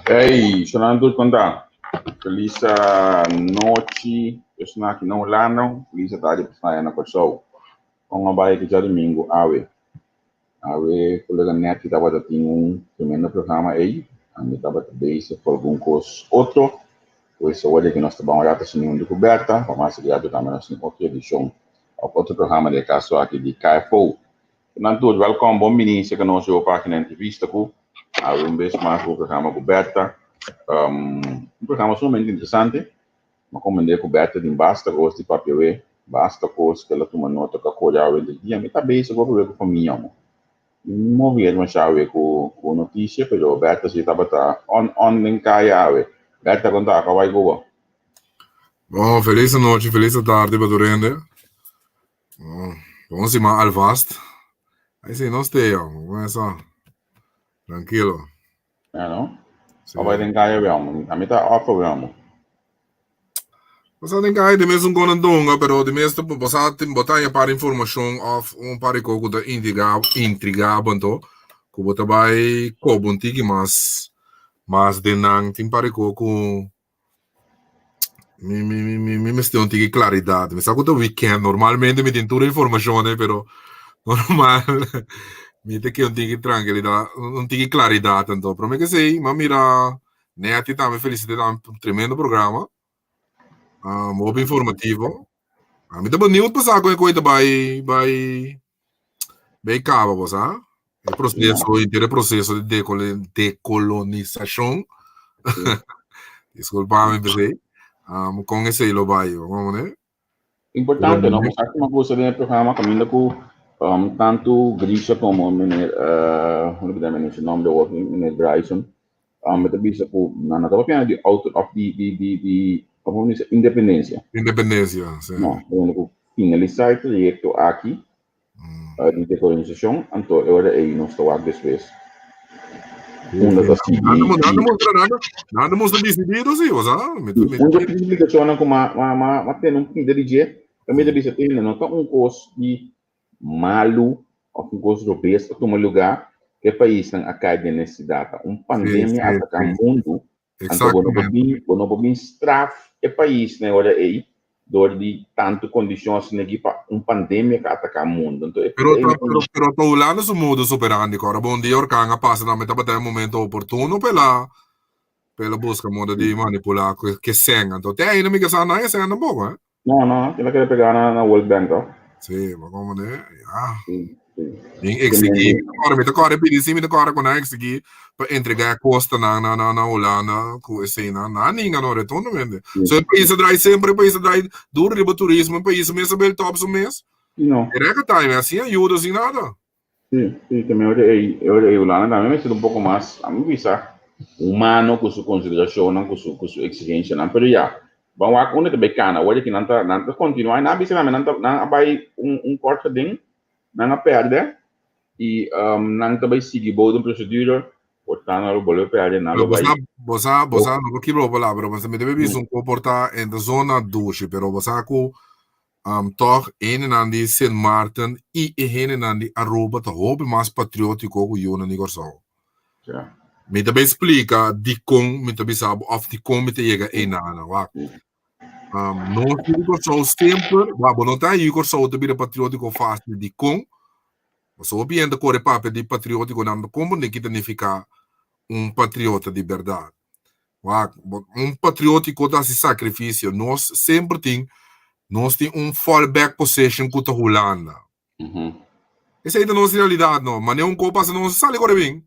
Hey, sono tudo contar. Feliz noite. Eu estou aqui no Lano. Feliz tarde para sair na pessoa. Vamos vai que já domingo, ave. Ave, colega Neto que estava tendo primeiro programa aí. A gente estava também se for algum coisa outro. Pois hoje que nós estamos já sem nenhuma descoberta. Vamos seguir também nossa outra edição. Outro programa de caso aqui de KFO. Portanto, welkom, bom ministro que nós vamos para a entrevista com a vez mais o programa coberta. Programa sumamente interessante, mas como é coberta de basta coisa de papel, basta coisa que ela toma nota que a cor já do dia, mas também isso vou ver com a família. Não vi uma chave com notícia, mas o Berta se estava on em caia, Berta contar que vai go. Bom, feliz noite, feliz tarde para Durende. Vamos ir al vast. Aí sim, nós temos, começa tranquilo. É, não? Vai em caia, vamos. A mim tá off, vamos. Basta tem que de mesmo com andonga, pero de mesmo basta tem botar para informação of para coco da intriga banto, que bota vai cobunti mas de nang tem para coco me stiamo di claridad. Mi sa che weekend normalmente mi tintura informazione, però normal mi te che non ti tranquillità, non ti clarità tanto. Però me che sei, ma mira, ne a ti me felicità un tremendo programma. Molto informativo. Mi te benieuwd passar com coisa by cabo, você? O processo, o inteiro processo de decolonização. Desculpa, me pensei. Com esse lo vai, vamos, né? Importante, não? Mas aqui uma coisa do programa caminho com tanto Grisha como o nome do outro, menino Bryson, mas bisa po na natapos yan di out of the como dice independência. Independência, sim. No, quando finalizar o projeto aqui de decolonização, então agora aí nós estou aqui depois. Nada mostra decidido, sim, você? Onde a explicação como mas tem um fim de dia, também deve ser tem não tá curso de malu ou curso de besta toma lugar que o país não acaba nesse data pandemia ataca o mundo então quando não bem straf o país né agora aí dor de tanto condições né que pandemia que ataca o mundo então pero tô olhando o mundo superando agora bom dia orcanga passa na metade do momento oportuno pela busca moda de manipular que senga então tem ainda me que sana é senga um pouco não ela quer pegar na World Bank sim mas como né em exigir agora pedir sim agora quando exigir para entregar a costa na Holanda com esse na ninguém não retorna vende so o país atrai sempre o país atrai duro de turismo o país mesmo bem top o mês não é que time assim ajuda assim nada sim também eu Holanda também me sinto pouco mais a mim visa humano com sua consideração com sua exigência não pero já vamos a quando que becana hoje que não tá continuar na bisa não vai corte ding não perde e não também seguir boa procedura portanto não vou perder nada vai você não que vou falar pero você me deve visto comportar em da zona doce pero você com toch een en aan die Sint Maarten e een en aan die Aruba te hopen mais patriótico que eu não digo só. Me também explica de como me também sabe of de como te chega em nada, wa. Não digo só sempre, wa, não tá aí que só te vira patriótico fácil de como. Só bem de correr papel de patriótico não como nem que significa patriota de verdade. Wa, patriótico dá esse sacrifício, nós sempre tem nós temos fallback position com a Holanda. Essa é a nossa realidade, não. Mas não copa se não sai correr bem.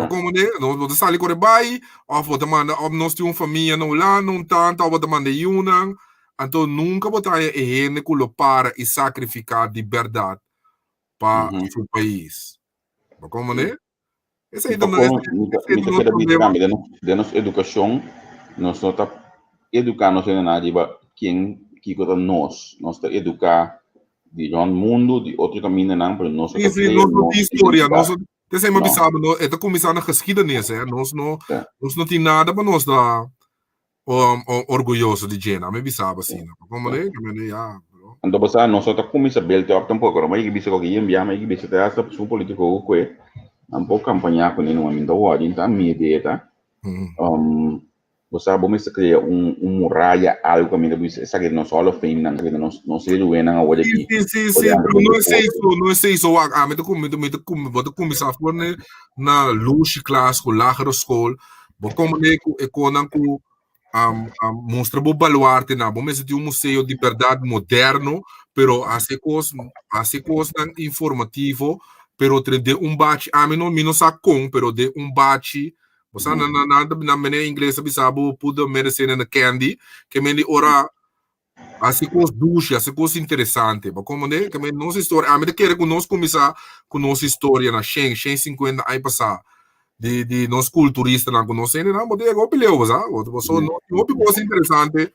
Como né? Não sai correr bem. Ou nós temos família na Holanda, não tanto, ou manda Yunnan. Então nunca botar a gente para e sacrificar de verdade para o país. Como né? Essa é a nossa problema. De nossa educação, nós não está educando nada quem que nós está educar de um mundo de outro caminho não para nós nossa história nossa tem uma visão é tá começando a geschiedenis nós não tem nada para nós dar orgulhoso de gente me visava assim como né já então você nós está começando a belter um pouco mas que bisa que enviar mas que bisa ter essa político que um pouco campanha com ele no momento hoje então minha ideia tá Você vamos criar muralha, algo que me diz, essa que não só fim, não se ruína agora aqui. Sim, pero não é isso. Vou começar a falar na luxe classe, com lagere school, vou como é com mostra o baluarte na, vamos dizer, museu de verdade moderno, pero assim coisa informativo, pero de bate, mim não sabe como, pero de bate, você na maneira inglesa, sabe, puder medicina na candy, que me ora assim coisa ducha, assim coisa interessante, mas como né, que nossa história, me quer que nós começar com nossa história na 150 aí passar de nós culturistas na conhecendo, não, mas é igual beleza, sabe? Só não coisa interessante,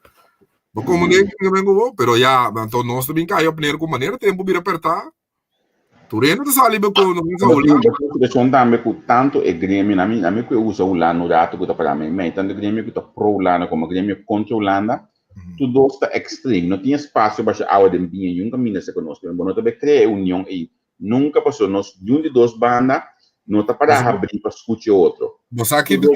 mas como né, que vengo, pero já, então nós também caiu a com maneira tempo vir apertar. Tu rende de sali be ko no sa ulan. Mas eu também com tanto é grêmio na mim que usa ulan no rato que tá para mim, mas tanto grêmio que tá pro ulan como grêmio contra Holanda. Tudo está extremo, não tinha espaço para a água de bem, nunca me se conosco, mas não também criar união e nunca passou nós de um de duas bandas, não tá para abrir para escutar outro. Duas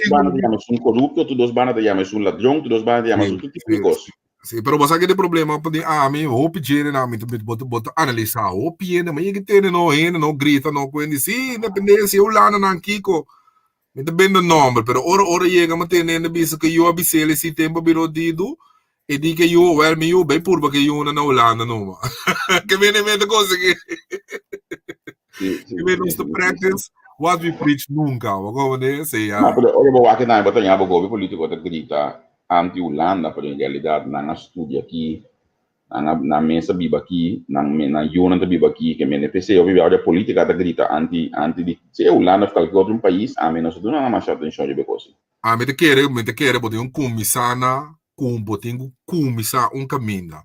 bandas digamos um corrupto, duas bandas digamos um ladrão, duas bandas digamos um tipo de coisa. Sim, pero você que tem problema pode me hope gene na me boto analisar hope gene, mas que tem não grita não quando sim, independência eu lá na Kiko. Me depende do nome, pero ora chega a ter na bisa que eu abisele esse tempo biro dido. E di che io, io ben pur che io non ho Holanda, no, che viene cosa che we don't to practice what we preach nunca, come ne sei. Ma ora vou aqui na batalha vou go político da grita anti Holanda, por em realidade na studia aqui na mesa biba aqui, na Yona da biba aqui, que me NPC, eu vivo a política da grita anti di se Holanda fica outro país, a menos do não mais atenção de coisa. Me te querer, pode commissana botinho começar caminho.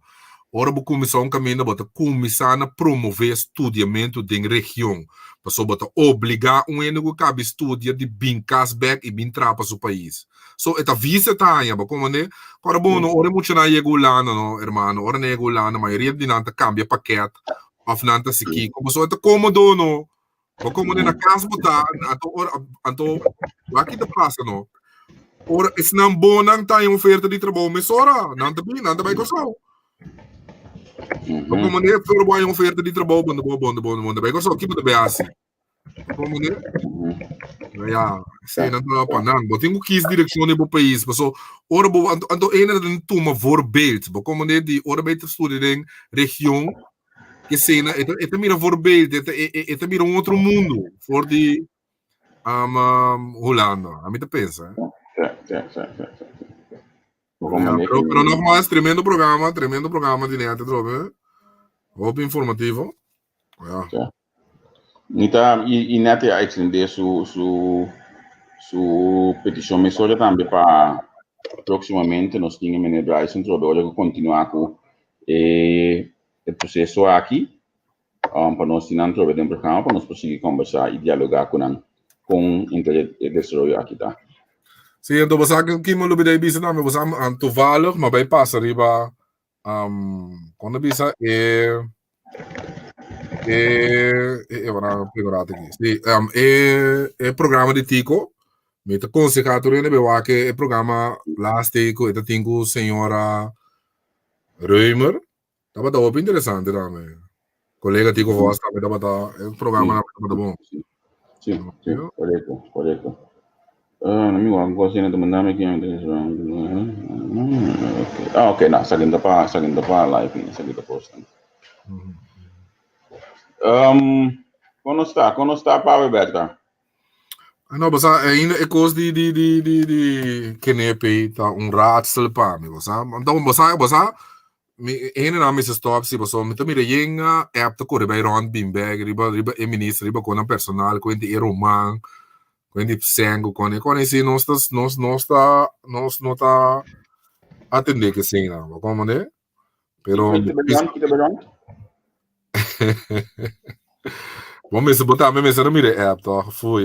Ora vou começar caminho, bota começar a promover estudiamento de região. Passou bota obrigar eno que cabe estudia de bem cashback e bem trapa o país. So eta visa tá aí, como né? Ora bom, ora muito na chegou lá, no, hermano, ora não chegou lá, na maioria de nanta cambia paquete, of nanta siki. Como so eta cômodo no. Como né na casa botar, anto aqui da praça no. Ora, is não bom não tem oferta de trabalho, mas ora, não vai gostar. Como maneira for boa oferta de trabalho, bom, vai gostar, que pode ver assim. Como maneira? Ja, sei não tá para não, mas tenho 15 direções no país, mas ora bo ando ene de toma voorbeeld, como maneira de ora beter estudar em região que sei na, é mira voorbeeld, é mira outro mundo, for de Holanda, a mim te pensa. Pero nogmaals, tremendo programa de net, hoop informativo. Ja. Nita, e net a extender su petição, mas olha também para proximamente nós tínhamos em Bryson, olha que continuar com o processo aqui, para nós tinham trabalhado em programa, para nós conseguir conversar e dialogar com desenvolvimento aqui, tá? Sim, então você aqui me lembra de bisa nome, você toevallig, maar bij passa riba, quando bisa figurate aqui. Sim, é programa de Tico, me te aconselhado né, bewa que é programa lástico, eta tingo senhora Reumer, tava da bem interessante também. Colega Tico Voss também tava é programa tava bom. Sim, correto. Não me lembro qual cena do mandame aqui. Ok, não, saindo para live, saindo postando. Quando está para Roberta? Não, mas ainda é coisa de kenepe, tá raadsel para mim, você. Então, você ene na mesa stop se você me também renga app to corre by round bimbag riba ministro riba com personal com de roman quindi sangue con esse nós tá atender que sim não como né pero vamos botar me mesa mire app to fui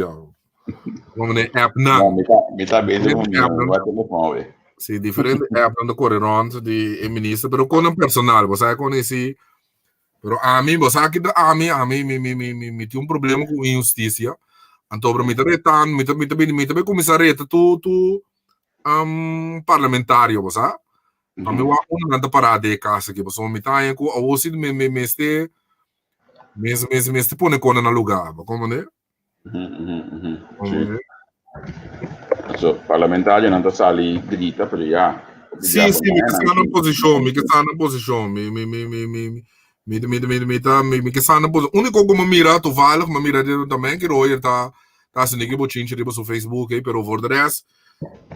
vamos né app não me tá bem vai telefone sim diferente app não corre round de ministro pero com personal você conhece pero a mim você aqui a mim me tem problema com injustiça Antobro mita retan, mita comisareta tu parlamentario, bosa. Kami wa una nanta parade casa que bosa mita yan ko awosi meste pone kona na lugar, como né? Sì. So, parlamentario non sali grita per ya. Sì, mi che stanno in posizione, mi che stanno in posizione, mi che stanno in posizione. Unico come mira, toevallig, maar mira também que roer tá se niki bochinche riba su Facebook, pero for the rest,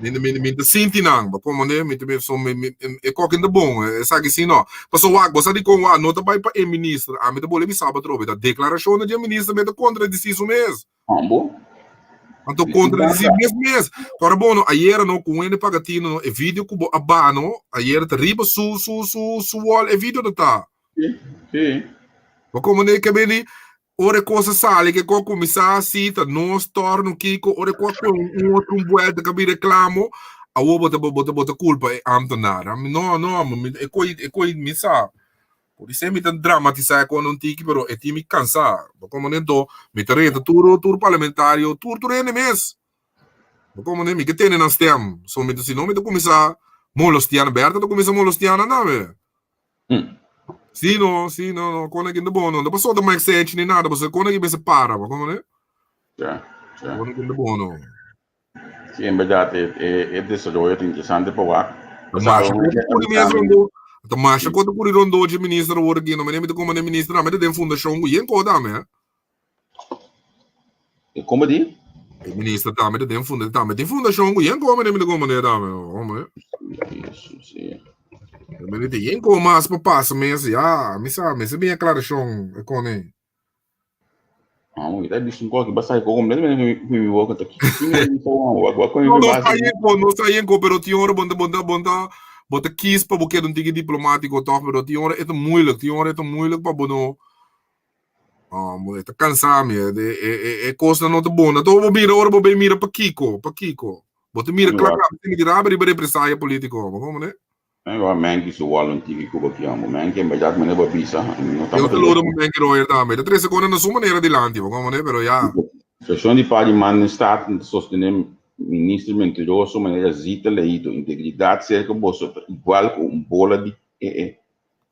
me sinti nang, ba como né, me so e coque in de bom, sa que sim no. Passo wak, bosa di com wa, nota bai pa e ministro, a me de bole mi sabato robe, da declarazione di ministro me de contra di siso mes. Ambo. Anto contra di mes. Carabono, ayer no com ele pagatino e vídeo cubo abano, ayer te riba su wall e vídeo tá. Sì. Ma como né que beni ore cosa sale che co commissar sita no storno kiko ore qua un outro vuelta che mi reclamo a wo bota culpa e amtonara. No, e coi mi sa. Por isso me dramatizar com não tiki, pero é time cansar. Como nem do, me terreta tur parlamentário, tur ene mes. Como nem me que tem nas tem, só me se não me começar molostiana berta, do começar molostiana não é. Sim, não, quando é que não bom, não passou da mais sente nem nada, você quando é que você para, como né? Já. Quando é que não bom não. Sim, em verdade é desenvolvimento interessante para lá. Mas quando por rondo de ministro o aqui, não me como nem ministro, não me tem fundação, o yen coda me. E como di? O ministro tá me tem fundação, o yen como nem me como né, tá me, como Isso, sim. Me tem yen como mas para passa mês, me sabe bem claro chão, com nem. Kita bisun ko basta ko como me work aqui. Não sai com pero tior bota kies para porque não tem diplomático toch, pero tior é moeilijk para bono. Tá cansado, é coisa não tá boa. Então vou mira para Kiko. Bota mira claro, tem que dar para represália político, como né? Eu mangi su wallon tiki ko bakiamo, mangi em verdade me leva bisa. Eu te loro mangi roer também. Da 3 secondi na sua maneira de lante, como né? Pero já. Sessão de pari man staat sostener ministro mentiroso maneira zita leito, integridade cerca bolso igual com bola de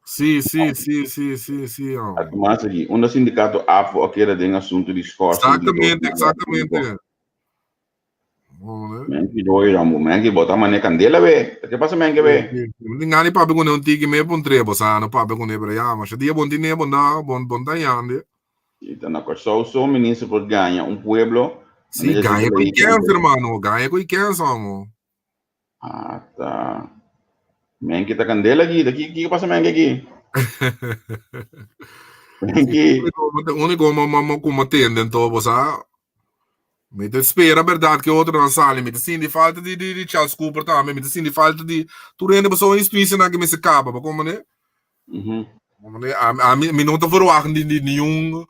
Sim. Mas aqui, um sindicato AFO aquele tem assunto de esforço. Exatamente. Mangi roer amo, mangi botar mané candela be. Que passa mangi be? Ninguém papi com um tiki me pon trebo sa, no papi com nebra ya, mas dia bom dinheiro bom da yande. Então na coisa o ministro por ganha pueblo. Sim, ganha com quem, irmão, ganha com quem, amo. Tá. Mangi tá candela aqui, daqui que passa mangi aqui? Mangi. Único como atende então, você me espera a verdade que outro não sabe, me sim de falta de Charles Cooper também, me sim de falta de tu rende pessoa instituição que me se acaba, como né? Como né? A mim não tá verwachten de nenhum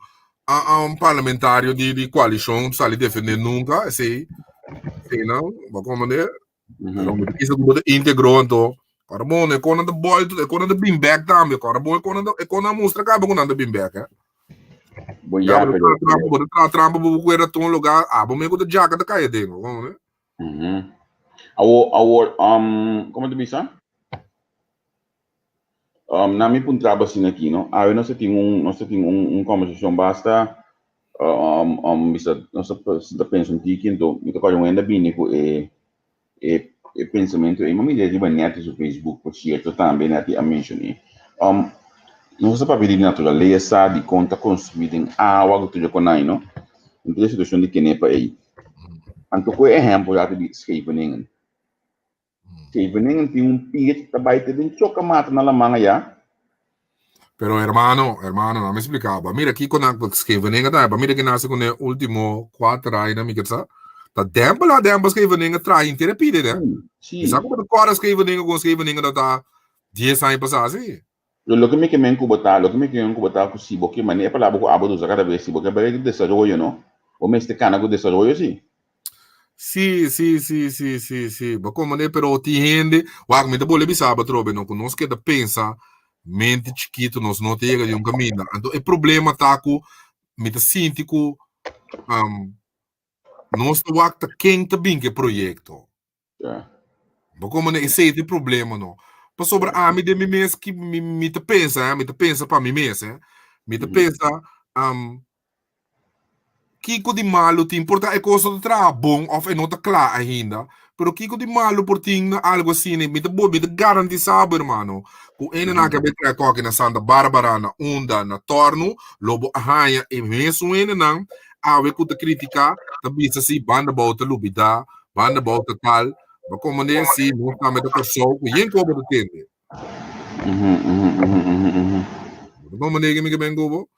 parlamentário de coalição sabe defender nunca, sei não, como né? Pero me diz que integrou então. Cara bom, é quando o boy, é quando o beanbag também, cara bom, é quando a mostra acaba com o beanbag, é? Boia, pero trampa bu era tão lugar, bom me com a jaca da caia dele, como né? Como tu bisa? Na mi pun trabalho assim aqui, não? Nós temos conversação basta, bisa pensa um tiki, então, me toca ainda bem com pensamento, e mami de riba net no Facebook, por certo, também net a mencionei. Nós para pedir natureza de conta construída em água que tu já conhece, não? Então a situação de Kenepa aí. Então, por exemplo, já te Scheveningen. Scheveningen tem piet que trabalha de choca mata na lamanga já. Pero hermano, não me explicava. Mira aqui quando Scheveningen tá, mira que nasce com o último 4 anos, me que sabe? Tá dempa Scheveningen trai inteira pide, né? Sim. Sabe como agora Scheveningen tá 10 anos passar assim? Lo que me quemen cubotar com Sibo, que maneira para lá, abo dos cada vez Sibo, que é de desarrollo, não? O mês de cana com desarrollo, sim. Sim. Como né, pero ti gente, wag me da bole bisaba trobe, não conosco que da pensa, mente chiquito, nós não tega de caminho. Então, o problema tá com me da sintico nós te wakta quem te binke projeto. Ja. Como ne esse é o problema não. Para sobre a mim de mim mesmo que me te pensa para mim mesmo, me te pensa Kiko di malo te importa é coisa de tra bom of é nota clara ainda. Pero Kiko di malo por ting na algo assim, me te garanti sabe, irmão. Com ele na cabeça é coque na Santa Bárbara, na Onda, na Torno, lobo arranha e mesmo ele não, ave que te criticar, também se banda volta lubida, banda volta tal, mas como nem assim, não está me tocar show, com quem como te tende. Como nem que me bengo,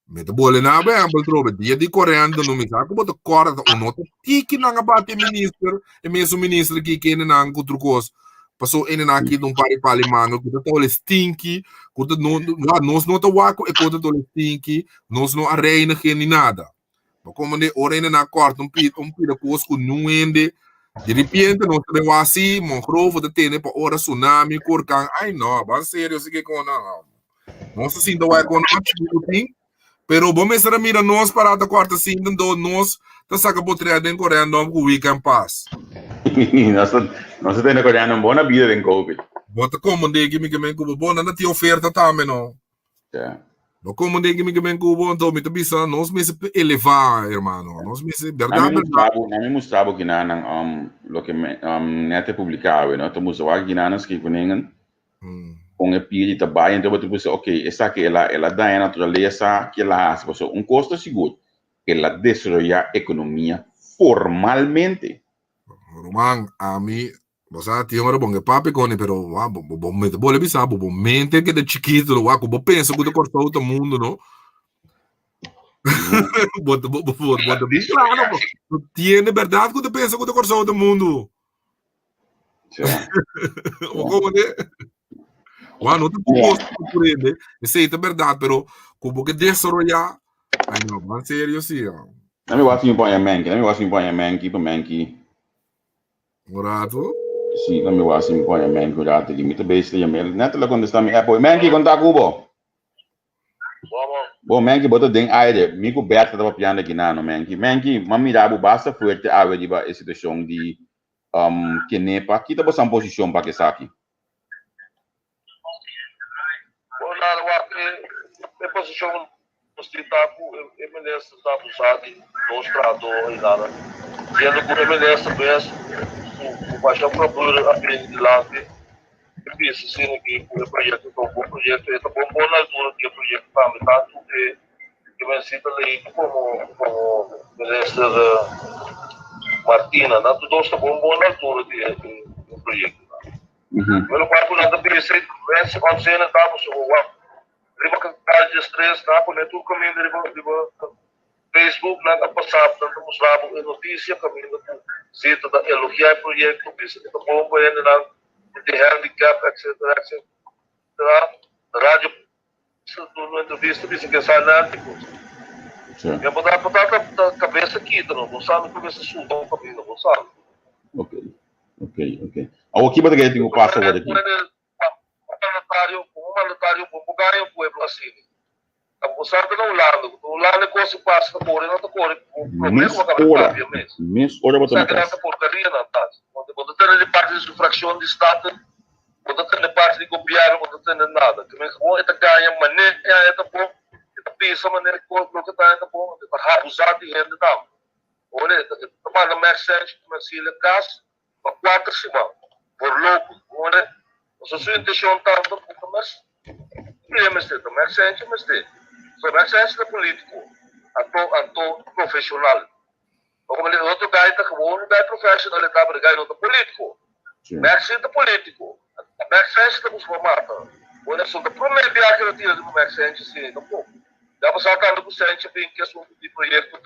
Met boleh na ba ang baltrobe dia di koreando no misa ko boto korda uno tiki na nga bate minister e meso minister ki kene na ang kutrukos paso ene na ki dum pali mango ko to le stinky ko to no nos no to wako e ko to le stinky nos no arena que ni nada ma como ne orena na quarto um pida ko ko nuende de repente no te wasi mo grovo de tene pa ora tsunami korkan ai no ba sério se que com não se sinta vai com no Pero bom mesra mira nós parada quarta cinta do nós tá saca potreada em Coreia não com weekend pass. Nós temos coreano uma boa vida em COVID. Bota como de que me com bom na ti oferta também não. Ja. Não como de que me com bom então me bisa nós me elevar, hermano. Nós me verdade. Nami mostrava que na lo que nete publicava, não? Então mostrava que na que coningen. Com a pili trabalho, então você pensa, ok, essa que ela dá a natureza que ela faz, custo seguro, ela desenvolve a economia formalmente. Roman, a mim, você tinha hora bom que papi cone, pero bom me boleh bisa, bom mente que de chiquito, lo waco, bom pensa que de cortar todo mundo, não? Bota bem claro, não tiene verdade que de pensa que de cortar todo mundo. Como de não te posso compreender. Isso é verdade, pero como que desarrollar, ai não, mas sério sim. Não me gosto de põe a manqui para manqui. Morato? Sim, não me gosto de põe a manqui, morato, que muito bem se chama. Neto lá quando está me apoio, manqui quando tá cubo. Bom, manqui bota dentro aire, me coberta da piano aqui não, manqui, mami dá basta forte a ver a situação de que nepa, que tá uma posição para que saque. É posição está com o MNS está abusado dos tradores e nada. Sendo que o MNS mesmo, o baixo procura aprender de lá que isso sim que o projeto é um bom projeto, é bom na altura que o projeto está tanto que vai ser ali como ministro Martina, na tudo está bom na altura do projeto. Pelo qual por nada pensei, se acontecer na tábua sobre riba canal de estresse na por neto caminho riba Facebook na passar tanto mostrava notícia caminho do sítio da elogiar projeto isso que bom para ele na de handicap etc rádio no entrevista disse que sai na tipo eu botar a cabeça aqui não sabe como esse sul não caminho não sabe ok o que você tem o passo agora aqui humanitário ganha o povo assim. A moçada não lado é coisa que passa na cor, não tá cor. Mês hora botar essa porcaria não tá. Quando tem de parte de sufração de estado, quando tem de parte de governo, quando tem nada. Que me bom é ganha mané, é bom. É pensa mané que o que tá é bom, para abusar de gente tá. Olha, tomar na mensagem, mas se ele caso, para 4 semanas. Por louco, olha. Se sua intenção está no comércio, o comércio é o político, anto profissional. Como ele outro cara está com um cara profissional, ele está brigando outro político. Comércio é político. Comércio é o formato. Quando eu sou do primeiro viagem que eu tiro do comércio é assim, não pouco. Já passou a cara do centro bem que é de projeto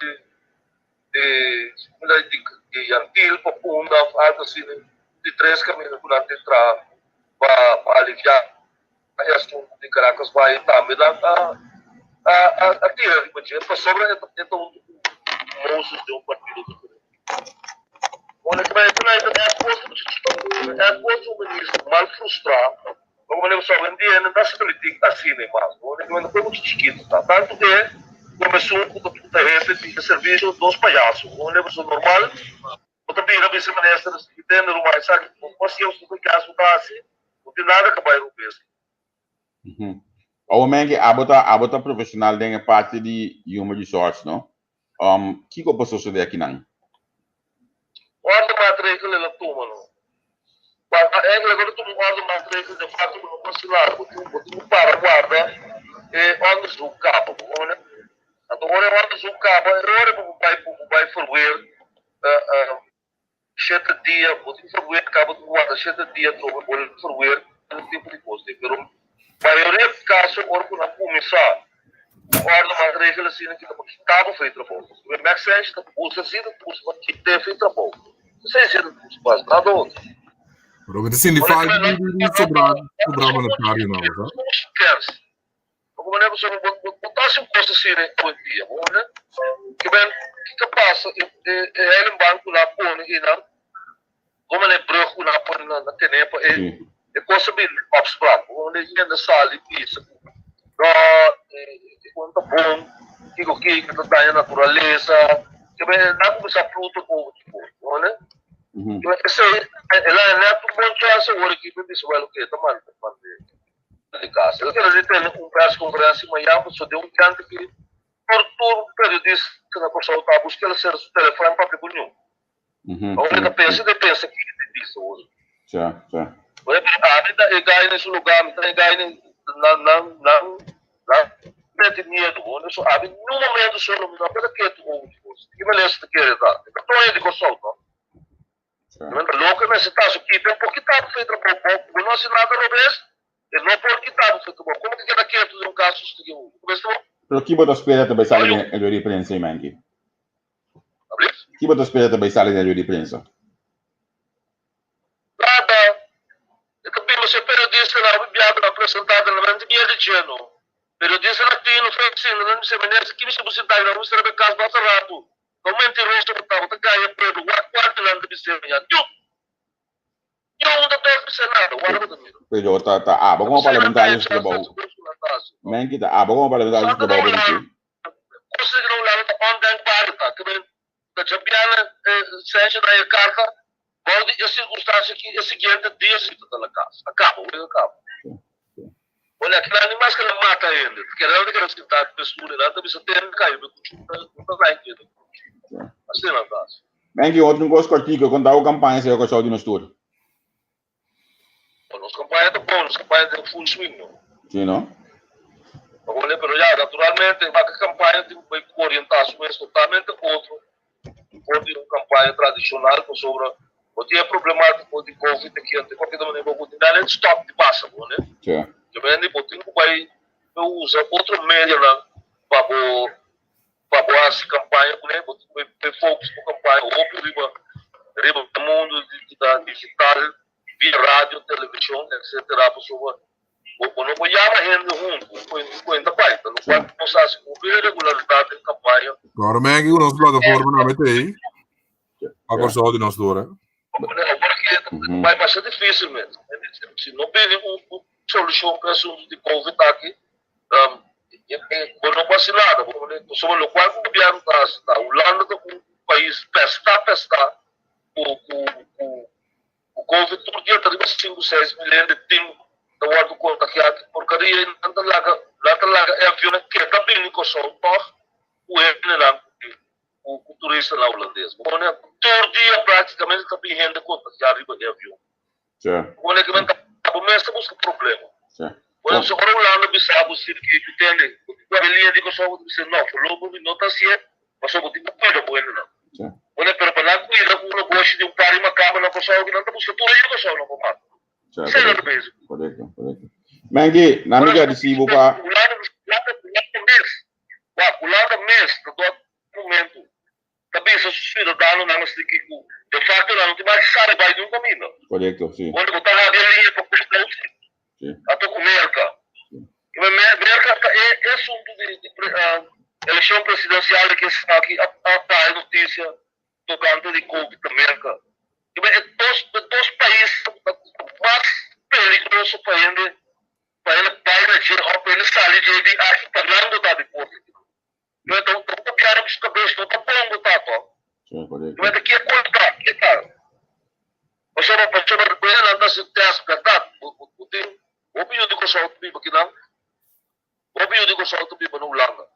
de antil, profunda, algo assim, de 3 caminhos por lá dentro. Para aliviar a gestão de Caracas vai também a tira de budget para sobre então moços de partido diferente. Olha que é posto o ministro mal frustrado como ele só vendia na política assim nem mais olha que não foi muito chiquito tá tanto que o me sumo com o jefe de serviço dos palhaços. Não é pessoa normal. Eu também não sei maneira de ter no mais sabe. Posso eu sou que acho que assim, não tem nada que vai romper. O homem que abota profissional tem parte de human resource, não? Que que posso fazer aqui não? Ordem matriz ele não toma não. É que agora tu ordem matriz de fato não posso lá, tu para guarda ordens o cabo, né? Agora ordens o cabo, agora vai forwer sete dia, botin forwer cabo do guarda sete dia tu vai forwer tipo de coisa, pero maioria dos casos ora na comissão ordem matriz ele assim que cabo feito para pouco. O max sense tu usa assim, tu usa que ter feito para pouco. Sei se tu faz nada outro. Pero que sim, de fato, sobrar monetário não, tá? Como é que você botar assim coisa assim hoje em dia, né? Que passa é um banco lá põe e não como é branco lá põe na tenepa é coisa bem abstrato, como é que na sala isso. Quanto bom que tá na natureza, que bem não começa fruto com, né? Isso ela é tudo bom chance agora que me disse vai o que tomar de casa. Eu quero dizer um prazo de conferência amanhã, só deu tanto que por periodista que na pessoa está buscando ser o telefone para pegar agora pensa que disso hoje. Já. A vida é ganhar nesse lugar, não é ganhar não tem medo, não só há no momento só não pode que tu ouve que beleza que quer dar. Então é de coisa não louco nesse caso aqui tem um pouquinho de feito para pouco, não se nada robês. Ele não pode quitar o futebol. Como que queda quieto de um caso de um? Pero que botas espera também sair na rede de prensa, Mangi? Que botas espera também sair na rede de prensa? Nada. Eu também você periodista lá, o biado apresentado na grande dia de gênero. Periodista latino, foi assim, não sei maneira que me se você tá não serve caso basta rato. Não mentiroso que tá ganha preto, quarto lá de biceria. Não dá para ser nada, guarda também. Pero vamos parlamentar isso de bom. Mangi vamos parlamentar isso de bom porque coisa que não leva para onde parta, que da champiana seja da carta, pode essa circunstância que é seguinte dia se está na casa. Acaba. Olha, aquele animais que não mata ainda, porque ela não quer escutar a pessoa, ela também só tem que cair, não vai aqui. Assim não dá. Mangi outro negócio contigo, quando dá o campanha, você vai gostar de nós tudo. Os campanhas estão bons, os campanhas têm full swing, não? Sim, não? Olha, pero já, naturalmente, a campanha tem que orientar sobre totalmente outro. Pode uma campanha tradicional sobre o dia problemático de Covid aqui, ante qualquer maneira, o não stop de passa, né? Sim. Que vem de botinho vai usar outro meio lá para essa campanha, né? Botinho vai foco na campanha, ou riba do mundo digital, via rádio, televisão, etc. Pessoa o não apoiava ainda junto, com a baita, não pode passar se cumprir regularidade da campanha. Agora, Mangi, nós plataforma não mete aí. Agora só de nós dois, Porque vai ser difícil mesmo. Se não tem uma solução para o assunto de Covid aqui, não passa nada. Sobre o qual o governo está, o Holanda é um país pesta, o Covid todo dia tem 5, 6 milhões de timos. Da guarda conta que a porcaria não lá é avião que está bem com só o lá o turista lá holandês. Quando todo dia praticamente está bem rende conta que arriba de avião. Sim. Quando é que vem a começa busca problema. Sim. Quando se for lá no bisabo se que tem a linha de coisa você não falou não está assim, mas só botar cuida com ele não. Sim. Quando para cuida um gosto de um par uma cama na coisa que não está busca tudo isso só não pode. Correcto. Mangi, na amiga de Sibo pa. Ulanda mês, do momento. Também se suspira dano na nossa equipe. De fato, não tem mais sabe vai de um caminho. Correcto, sim. Quando botar a linha para questão, até com merca. E merca é assunto de eleição presidencial que está aqui a notícia do canto de Covid da merca. E dos países mais perigoso para ele sair de aqui falando da depois. Então, copiaram os cabelos, não estão bom botar, pô. Sim, correto. Não é daqui a contar, que tal? Você não pode chamar de coisa, não está se teste, verdade? O opinião de coisa auto pipa aqui não. O opinião de coisa auto pipa não langa.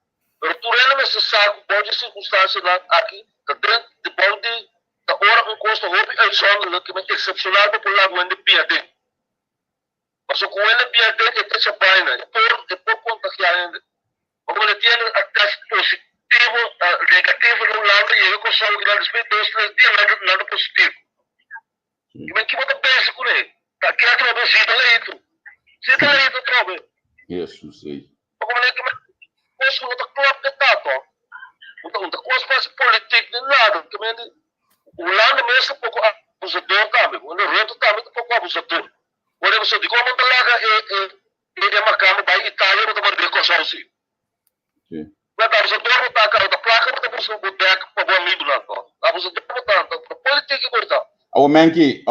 Mas tu ainda não se sabe, pode circunstância lá aqui, dentro de pode da hora um custo hobby é só que é excepcional para pular o ende piade. Mas o ende piade é que se paina, é por conta que ainda. Como ele tem a teste positivo, negativo no lado e ele consegue que lá respeito dos 3 dias nada positivo. E mas que você pensa com ele? Tá aqui a troca se tá leito. Se tá leito troca. Isso, sei. Como ele que mas não tá claro que tá, tó. Então, da coisa faz política nem nada, também o lado mesmo é um pouco abusador também, o reto também é um pouco abusador. Por exemplo, de como anda lá é macano, vai Itália, não vai ver coisa assim. Sim. Mas abusador não tá a cara da placa, não tá buscando boteco para o amigo lá, tó. Abusador não tá, política é importante. O Menki,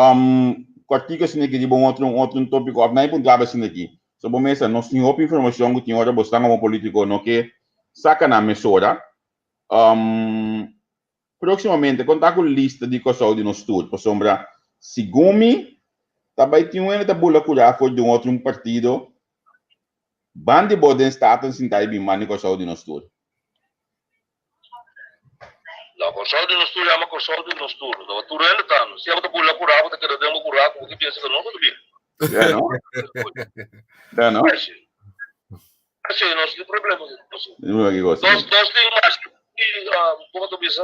cortica assim aqui de bom outro tópico, a nem pontuava assim aqui. So bom mesa, nós temos outra informação que tinha hora bastante como político, no que saca na mesura. Proximamente, contar com lista de coisas de nosso estudo, por sombra, Sigumi, também tinha uma da bula curar foi de um outro partido, bande boden staten sin tai bem mani coisas de nosso estudo. La cosa de nostro llama cosa de nostro. La turelle tanto. Se avete bulla curava, che la demo curava, come che pensa che non va bene. Ja, no? Ja, no? Sì, non c'è problema. Não é que gosta. Nós temos mais como tu diz,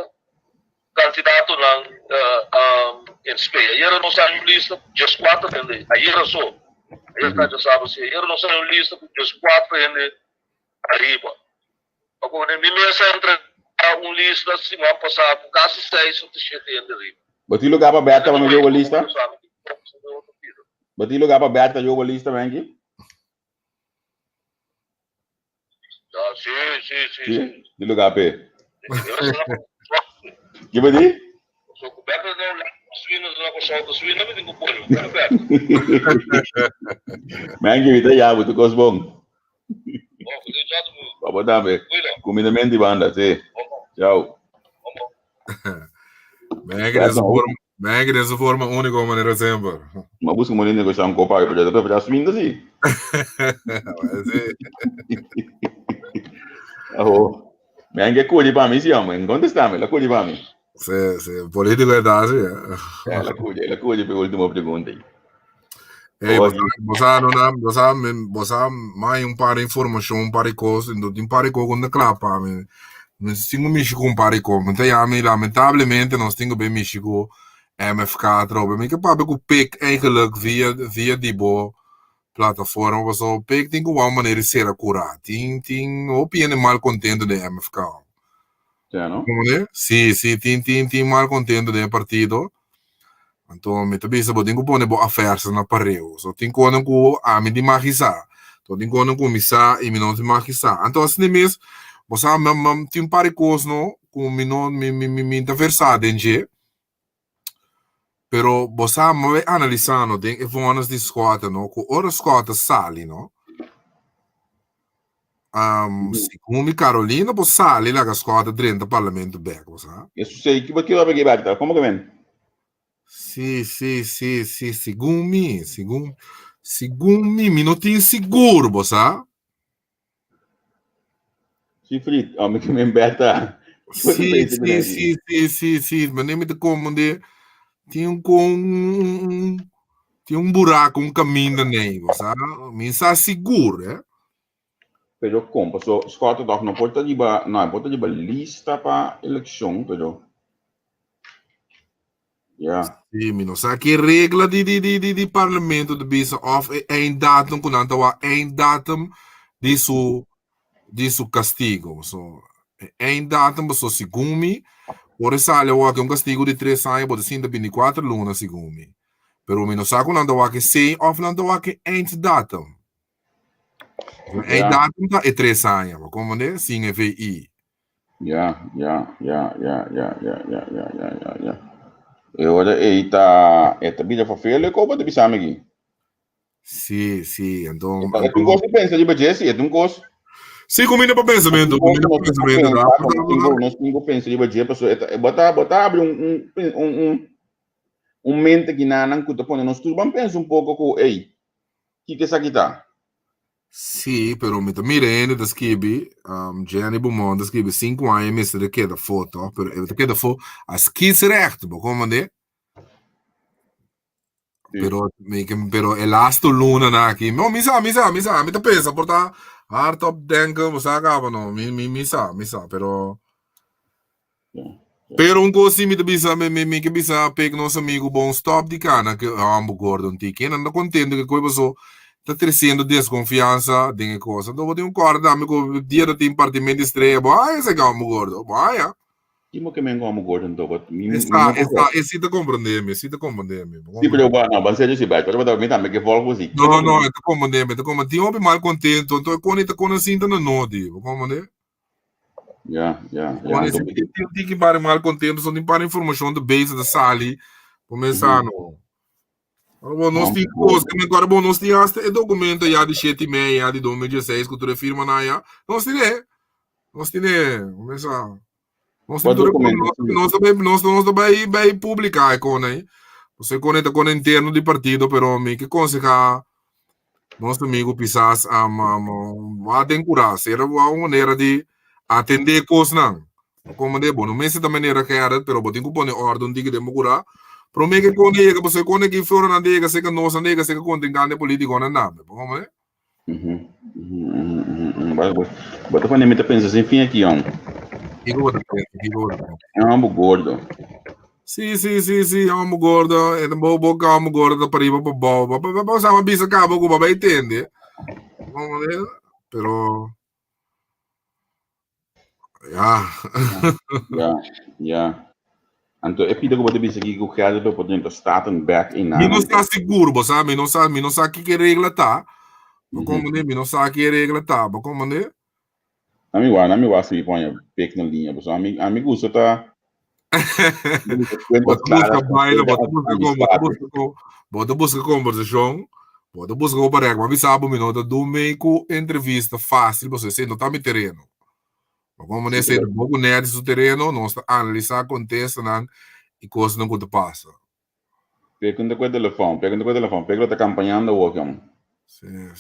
candidato em Espanha. Aí nós temos lista de 4 ainda. Aí era só. Aí está já sabe se. Aí nós temos lista de 4 ainda arriba. Agora nem mesmo entre lista assim, vamos passar por quase 6 ou 7 ainda arriba. Bati lugar para Berta para jogar lista? Bati lugar para Berta jogar lista, Menki? Sim. De lugar para. Que bati? Só que Berta não lá, suínos não consegue suínos, não tem como Berta. Menki, kita ya, butuh kos bong. Oh, Apa dah be? Comida mendi banda, sim. Tchau. Meg dessa forma única como maneira sempre. Mas busca uma negociação com o pai, porque já está para subindo assim. Oh, Menki cuide para mim, sim, homem. Onde está, me? La cuide para mim. Sim, político é da assim. La cuide para a última pergunta. Hey, você mais par de informação, par de coisas, então tem par de coisas quando clapa, mas tenho México com par de coisas, então lamentavelmente nós temos bem México MFK trouxe, mas que papo com o PIC eigenlijk via die plataforma, was o PIC tem uma maneira de ser acurado, tem opinião mal contente de MFK. Já não? Sim, tem mal contente de partido. Então, me também se pode pôr boa oferta na parede. Só tem quando com a mim de magistrar. Então, tem quando com missa e me não de magistrar. Então, assim mesmo, você tem par de coisas não com me não me interversar dentro. Pero você vai analisando tem evoluções de escota não com outras escotas sali não. Segundo Carolina, você sali lá com a escota dentro do parlamento back, você. Isso sei que vai pegar back, como que vem? Sim, segundo mim, não tenho seguro, você sabe? Sim, Frit, me que me emberta. Sim, mas nem me te comandei. Tem buraco, caminho nem, você sabe? Me está seguro, né? Pero como, so Scott doch não pode diba, não pode diba lista para eleição, pero. Ja. Sim, não sabe que regra de parlamento de bisa of een datum quando anda een datum de su castigo. So, een datum so segundo por isso ali o castigo de 3 anos pode ser de 24 lunas segundo. Pero não sabe quando anda que 6 of anda que een datum. Een datum é 3 anos, como né? Sim, é VI. Ja. E ora eita vida para feio, como pode pensar aqui? Sim, então. É um gosto de pensar de budget, é um gosto. Sim, combina para pensamento, combina para pensamento, tá? Nós temos pensa de badia pessoa, botar abre mente que não que pone nós tudo vamos pensar pouco com ei, que essa aqui tá? Sì, però mi mirene da scrivi, Gianni Beaumont da scrivi 5 anni messo da che da foto, che da foto a schizrecht, come ne? Però è l'asto luna na chi, no, mi sa, mi ta pensa, porta hardtop denken, mi sa capano, mi sa, però Pero un così mi bisa mi che bisa pek nosso amigo bom stop di cana che amo Gordon ti che non contento che coi so sta crescendo desconfianza di cosa dopo di un corda amico dia da tim partimenti strea vai se amo Gordon vai ya Timo que me amo Gordon do but e si te comprendemi Sì, però no, ma se ci vai, però da me che volgo così. No, te comprendemi, te come ti obi mal contento, então con te con sinta no nodi, come ne? Ja. Tem que parar mal contento, só tem para informação da base da sali, começar no. Agora nós temos coisas que agora bom nós temos este documento já de 7/6 já de 2016 que tu firma na já, nós temos, começar. Nós também publicar com aí. Você conecta com o interno do partido, pero me que consegue nosso amigo Pisas a tencurar, será uma maneira de atender coisas não. Como de bom, não me se da maneira que era, pero botin que pone ordem de que demo curar. Pero me que quando chega, você quando que fora na dega, se que nossa dega, se que contingente político na nada, como é? Bota para nem me pensa assim, enfim aqui ó. É um gordo. Sì, amo gordo, e un po' amo gordo per arrivare un po', poi siamo bisa capo come vai intendi? Però Ja. Então, é pedido que você bisa aqui que o cara do poder starten back in. Mi non sta sicuro, sa, mi non sa che regola sta. Ma come mi non sa che regola sta, ma come ne? Amigo, se põe pek na linha, pessoal. Amigo, você tá Bota busca conversação, bota busca o parego, mas sabe me nota do meio entrevista fácil, você sendo tá me terreno. Mas como nem sei do pouco nerds do terreno, nós analisar contexto não e coisas não que passa. Pega com o telefone, pega tá acompanhando o que Sim.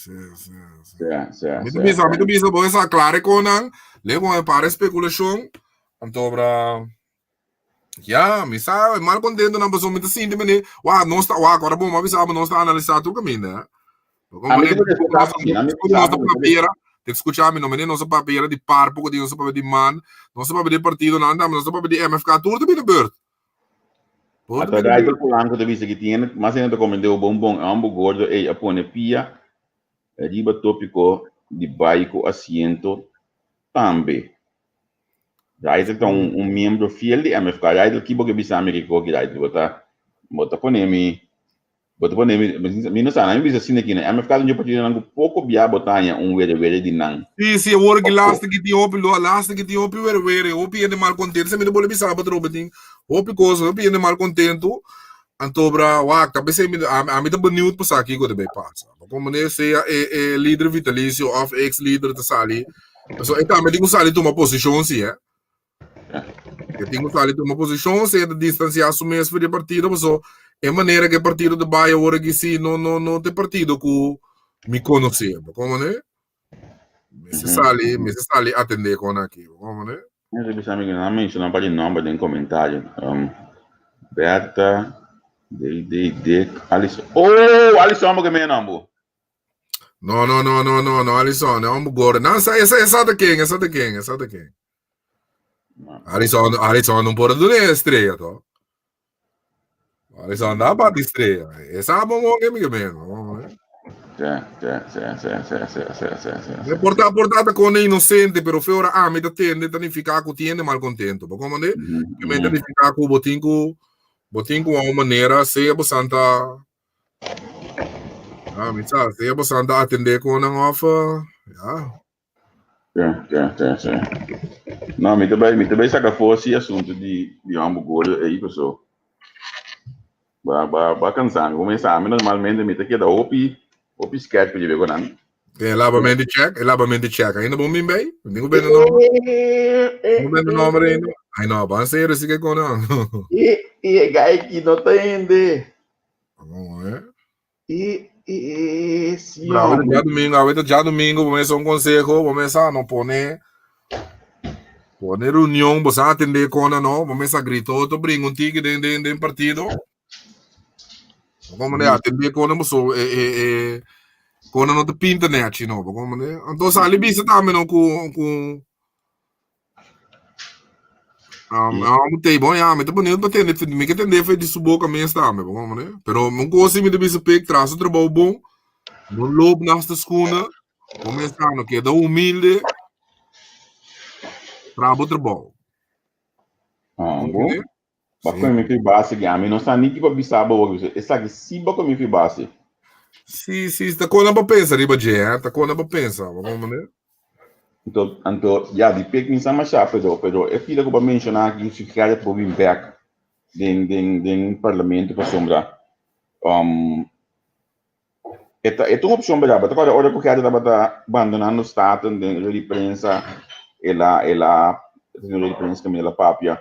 Me bisa, bom essa clara com não, leva para especulação, então para ja, mi sa, mal contento na pessoa muito assim, também, não está, agora bom, mas sabe, não está analisando o caminho, né? Tem que escutar, não é nossa papel de par, pouco de nossa papel de man, nossa papel de partido, não andamos, nossa papel de MFK, tudo também de beurt. Até daí do pulanco de vista que tinha, mas ainda comentou o bombom, ambo gordo, e a pone pia, riba tópico de baixo assento, também. Daí tem membro fiel de MFK, daí do que porque bisa Américo que daí bota ponemi, não sabe, não bisa assim aqui, né? MFK não pode ir não pouco bia botanha were de não. Sim, o work last que tinha opi were, opi é mal contento, se me deu bisa para roboting, opi coisa, opi é mal contento, antobra, talvez a mim tá bonito para aqui que deve passar. Como né, se é líder vitalício of ex-líder da sali, então então me digo sali toma posição sim, é? Eu tenho que uma posição, se distanciar-se mesmo do partido, mas é maneira que o partido de Bahia agora que se não tem partido que me conhece, como né? Me se sale atender com aqui, como né? Eu já pensei que não mencionar para o nome de comentário. Berta, Alisson. Oh, Alisson, que me nome. Não, Alisson, é gordo. Não, essa de quem? Alisson não pode dar estreia, tá? Alisson dá para estreia. Essa é bom que mesmo. Sim. Portada com inocente, pero fora me tende a ficar com tiene mal contento. Como né? Me tende a ficar com botinho uma maneira se bastante se bastante atender com uma ofa, Sim. Não, me também saca fosse assunto de ambo gordo aí, pessoal. Ba cansado, começar, normalmente me tá aqui da opi sketch que eu vejo não. Elaboramente check. Ainda bom bem bem? Não bem no nome. Não bem no nome ainda. Ai não, bom ser esse que com não. E gai que não tá indo. Não é? Senhor. Já domingo, vamos começar um conselho, vamos começar não pone reunião, você atender com não, vamos começar a gritar, outro brinco um tique de partido. Vamos atender com não, com não te pinta net, não, vamos então sali bisa também não com tem bom já, mas tá bonito para ter, me que entender foi de suboca mesmo também, vamos pero um coisa me de bisa pek traz o trabalho bom, não lobo nesta escuna, começar no que dá humilde para o trabalho. Bom. Bakon mi fi base gami, não sa ni que para bisa boa, essa que se bakon mi fi base. Sim, está com a pensa riba je, tá com a pensa, vamos Então, já de pek mi sama chapa pero é filha que para mencionar que se ficar por vir back den parlamento para sombra. É uma opção brava, tá agora hora que eu tava abandonando o estado de imprensa, ela de imprensa que ela papia.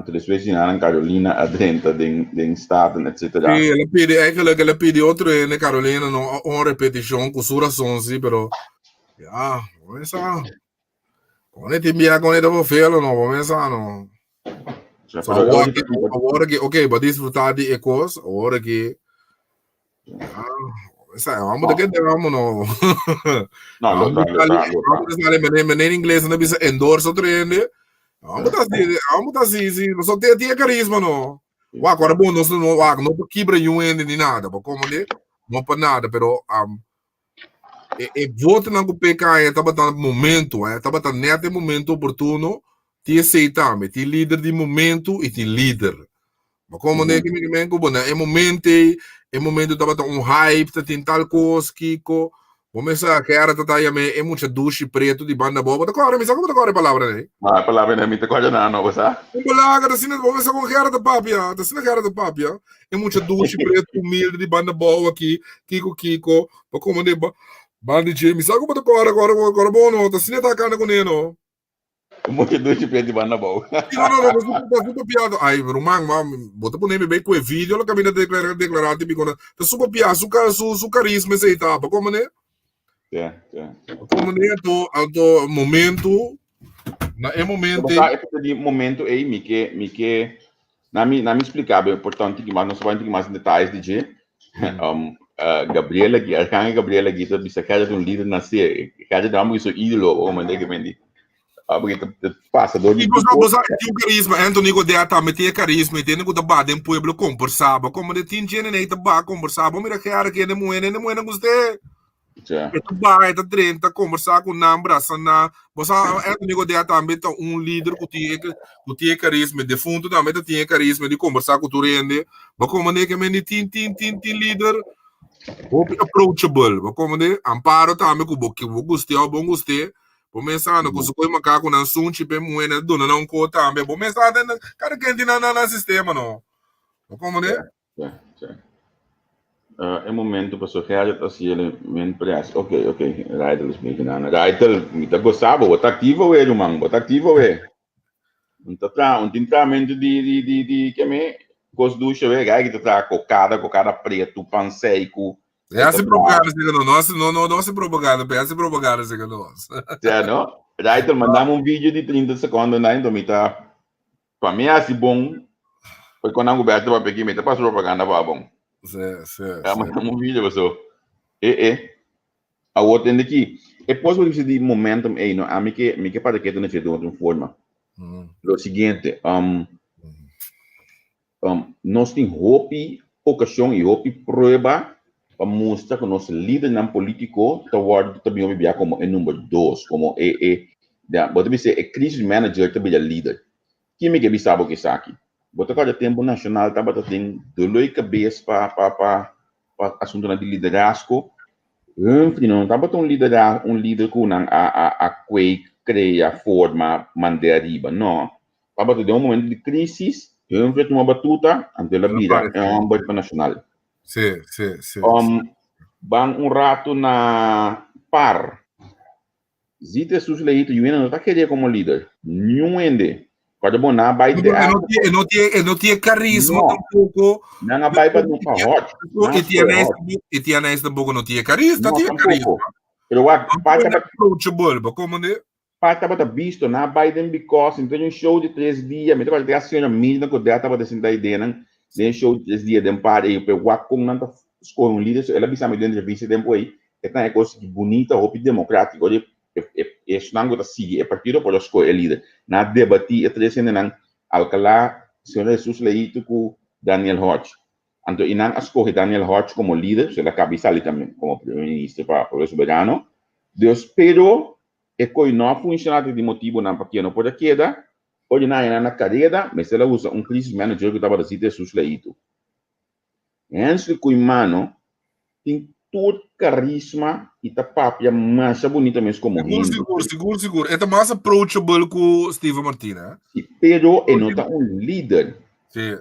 Antes de Suecia, Carolina, adentro do estado, etc. Sim, ela pede outro, né, Carolina, não, uma repetição com sua sonsi, pero, já, vamos começar. Quando ele te envia, quando ele vai fazer, não, vamos começar, não. So, agora que, ok, para desfrutar de ecos, agora que, vamos daqui, vamos, não. Não, Vamos em inglês, não precisa endorse o treino, vamos assim, não só tem carisma, não. Agora, bom, não quebra nem nada, como não para nada, pero voto na PK estava no momento, estava no momento oportuno, te aceita, te líder de momento e te líder. Mas como é que me momento estava hype, tem tal coisa, Kiko, começa a criar é muita duche preto de banda boba, tá claro, me sabe como tá a palavra, né? A palavra não me tá coisa não, você? Palavra, assim, vamos com criar da papia, tá sendo criar da papia, é muita duche preto humilde de banda boba aqui, Kiko, para como é banda de me sabe como tá agora bom, não, tá sendo atacando com ele, não? Muito duche preto de banda boba. Não, super piada. Ai, rumang, bota por nome bem com o vídeo, ela caminha declarar, tipo, tá super piada, su carisma essa etapa, como né? Como né, to momento, é momento. De momento aí, me que na me explicava, é importante que mais não só mais detalhes de G. Gabriela, a Gabriela Guita, bisa cada um líder nascer, cada drama isso ídolo, ou maneira que vende. Porque passa do tipo você tem carisma, Anthony Godea também tem carisma, tem que dar em pueblo conversava, como de tem gente nem tá conversava, mira que era que não moena gostei. Tu vai tá 30 conversar com nambra sana, você Anthony Godea também tá líder que tem carisma, defunto também tem carisma de conversar com tu rende, mas como é que me tem líder approachable, como é amparo também com o gostei. Começando com o macaco na sunchi pe moena dona não cota ambe começar cara que tem na sistema não como né é momento para sorrir assim ele men press ok Raitel explica nada Raitel me tá gostava o tá ativo ele mano o tá ativo então tratamento de que me gosto do chave que tá cocada preto panseico. É assim propaganda, não se propaganda, é assim propaganda, já não? Daí mandamos vídeo de 30 segundos, né? Então, para mim, assim, bom. Foi quando eu gosto para pegar, mas para propaganda, vai bom. Mandamos vídeo, pessoal. A outra aqui, é possível de momento, não, a mim que para que tu não fez de outra forma. O seguinte, nós temos ocasião e prova para mostrar que o nosso líder não político também vai como o número 2, como pode dizer, é crise manager também é líder. Quem me que sabe o que está aqui? Bota cada tempo nacional, tá bota tem doloi cabeça para assunto de liderazgo. Não tá bota um líder com a cria forma mandar arriba, não. Tá bota de momento de crise, enfrenta uma batuta ante a vida, é âmbito nacional. Sim. Bang rato na par. Zite sus leito e não tá querer como líder. Nenhum ende. Quando bonar vai de não tinha carisma não. tampouco. Não vai para não hot. E tinha nesse tampouco não tinha carisma, Não tinha carisma. tampoco. Pero what? Não era approachable, como né? Pai estava visto na Biden because então um show de 3 dias, me tava a senhora minha que dela estava descendo da ideia, né? Um show de 3 dias, dem para aí, o what com não tá escolher um líder, ela bisa me dentro de entrevista tempo aí, é uma coisa bonita, hope democrática, olha, é não gosta seguir, é partido para escolher líder, na debater, é três ainda não, Alcalá, senhora Jesus Leito com Daniel Hodge, então e não escolhe Daniel Hodge como líder, se ela cabeça ali também como primeiro-ministro para o soberano, Deus pero e coi não funciona de motivo não porque não pode quedar hoje na carreira mas ela usa crisis manager que estava a dizer Jesus Leito antes que coi mano tem todo carisma e tá papia mais bonita mesmo como seguro é mais approachable com Steve Martinez pero é não tá líder sim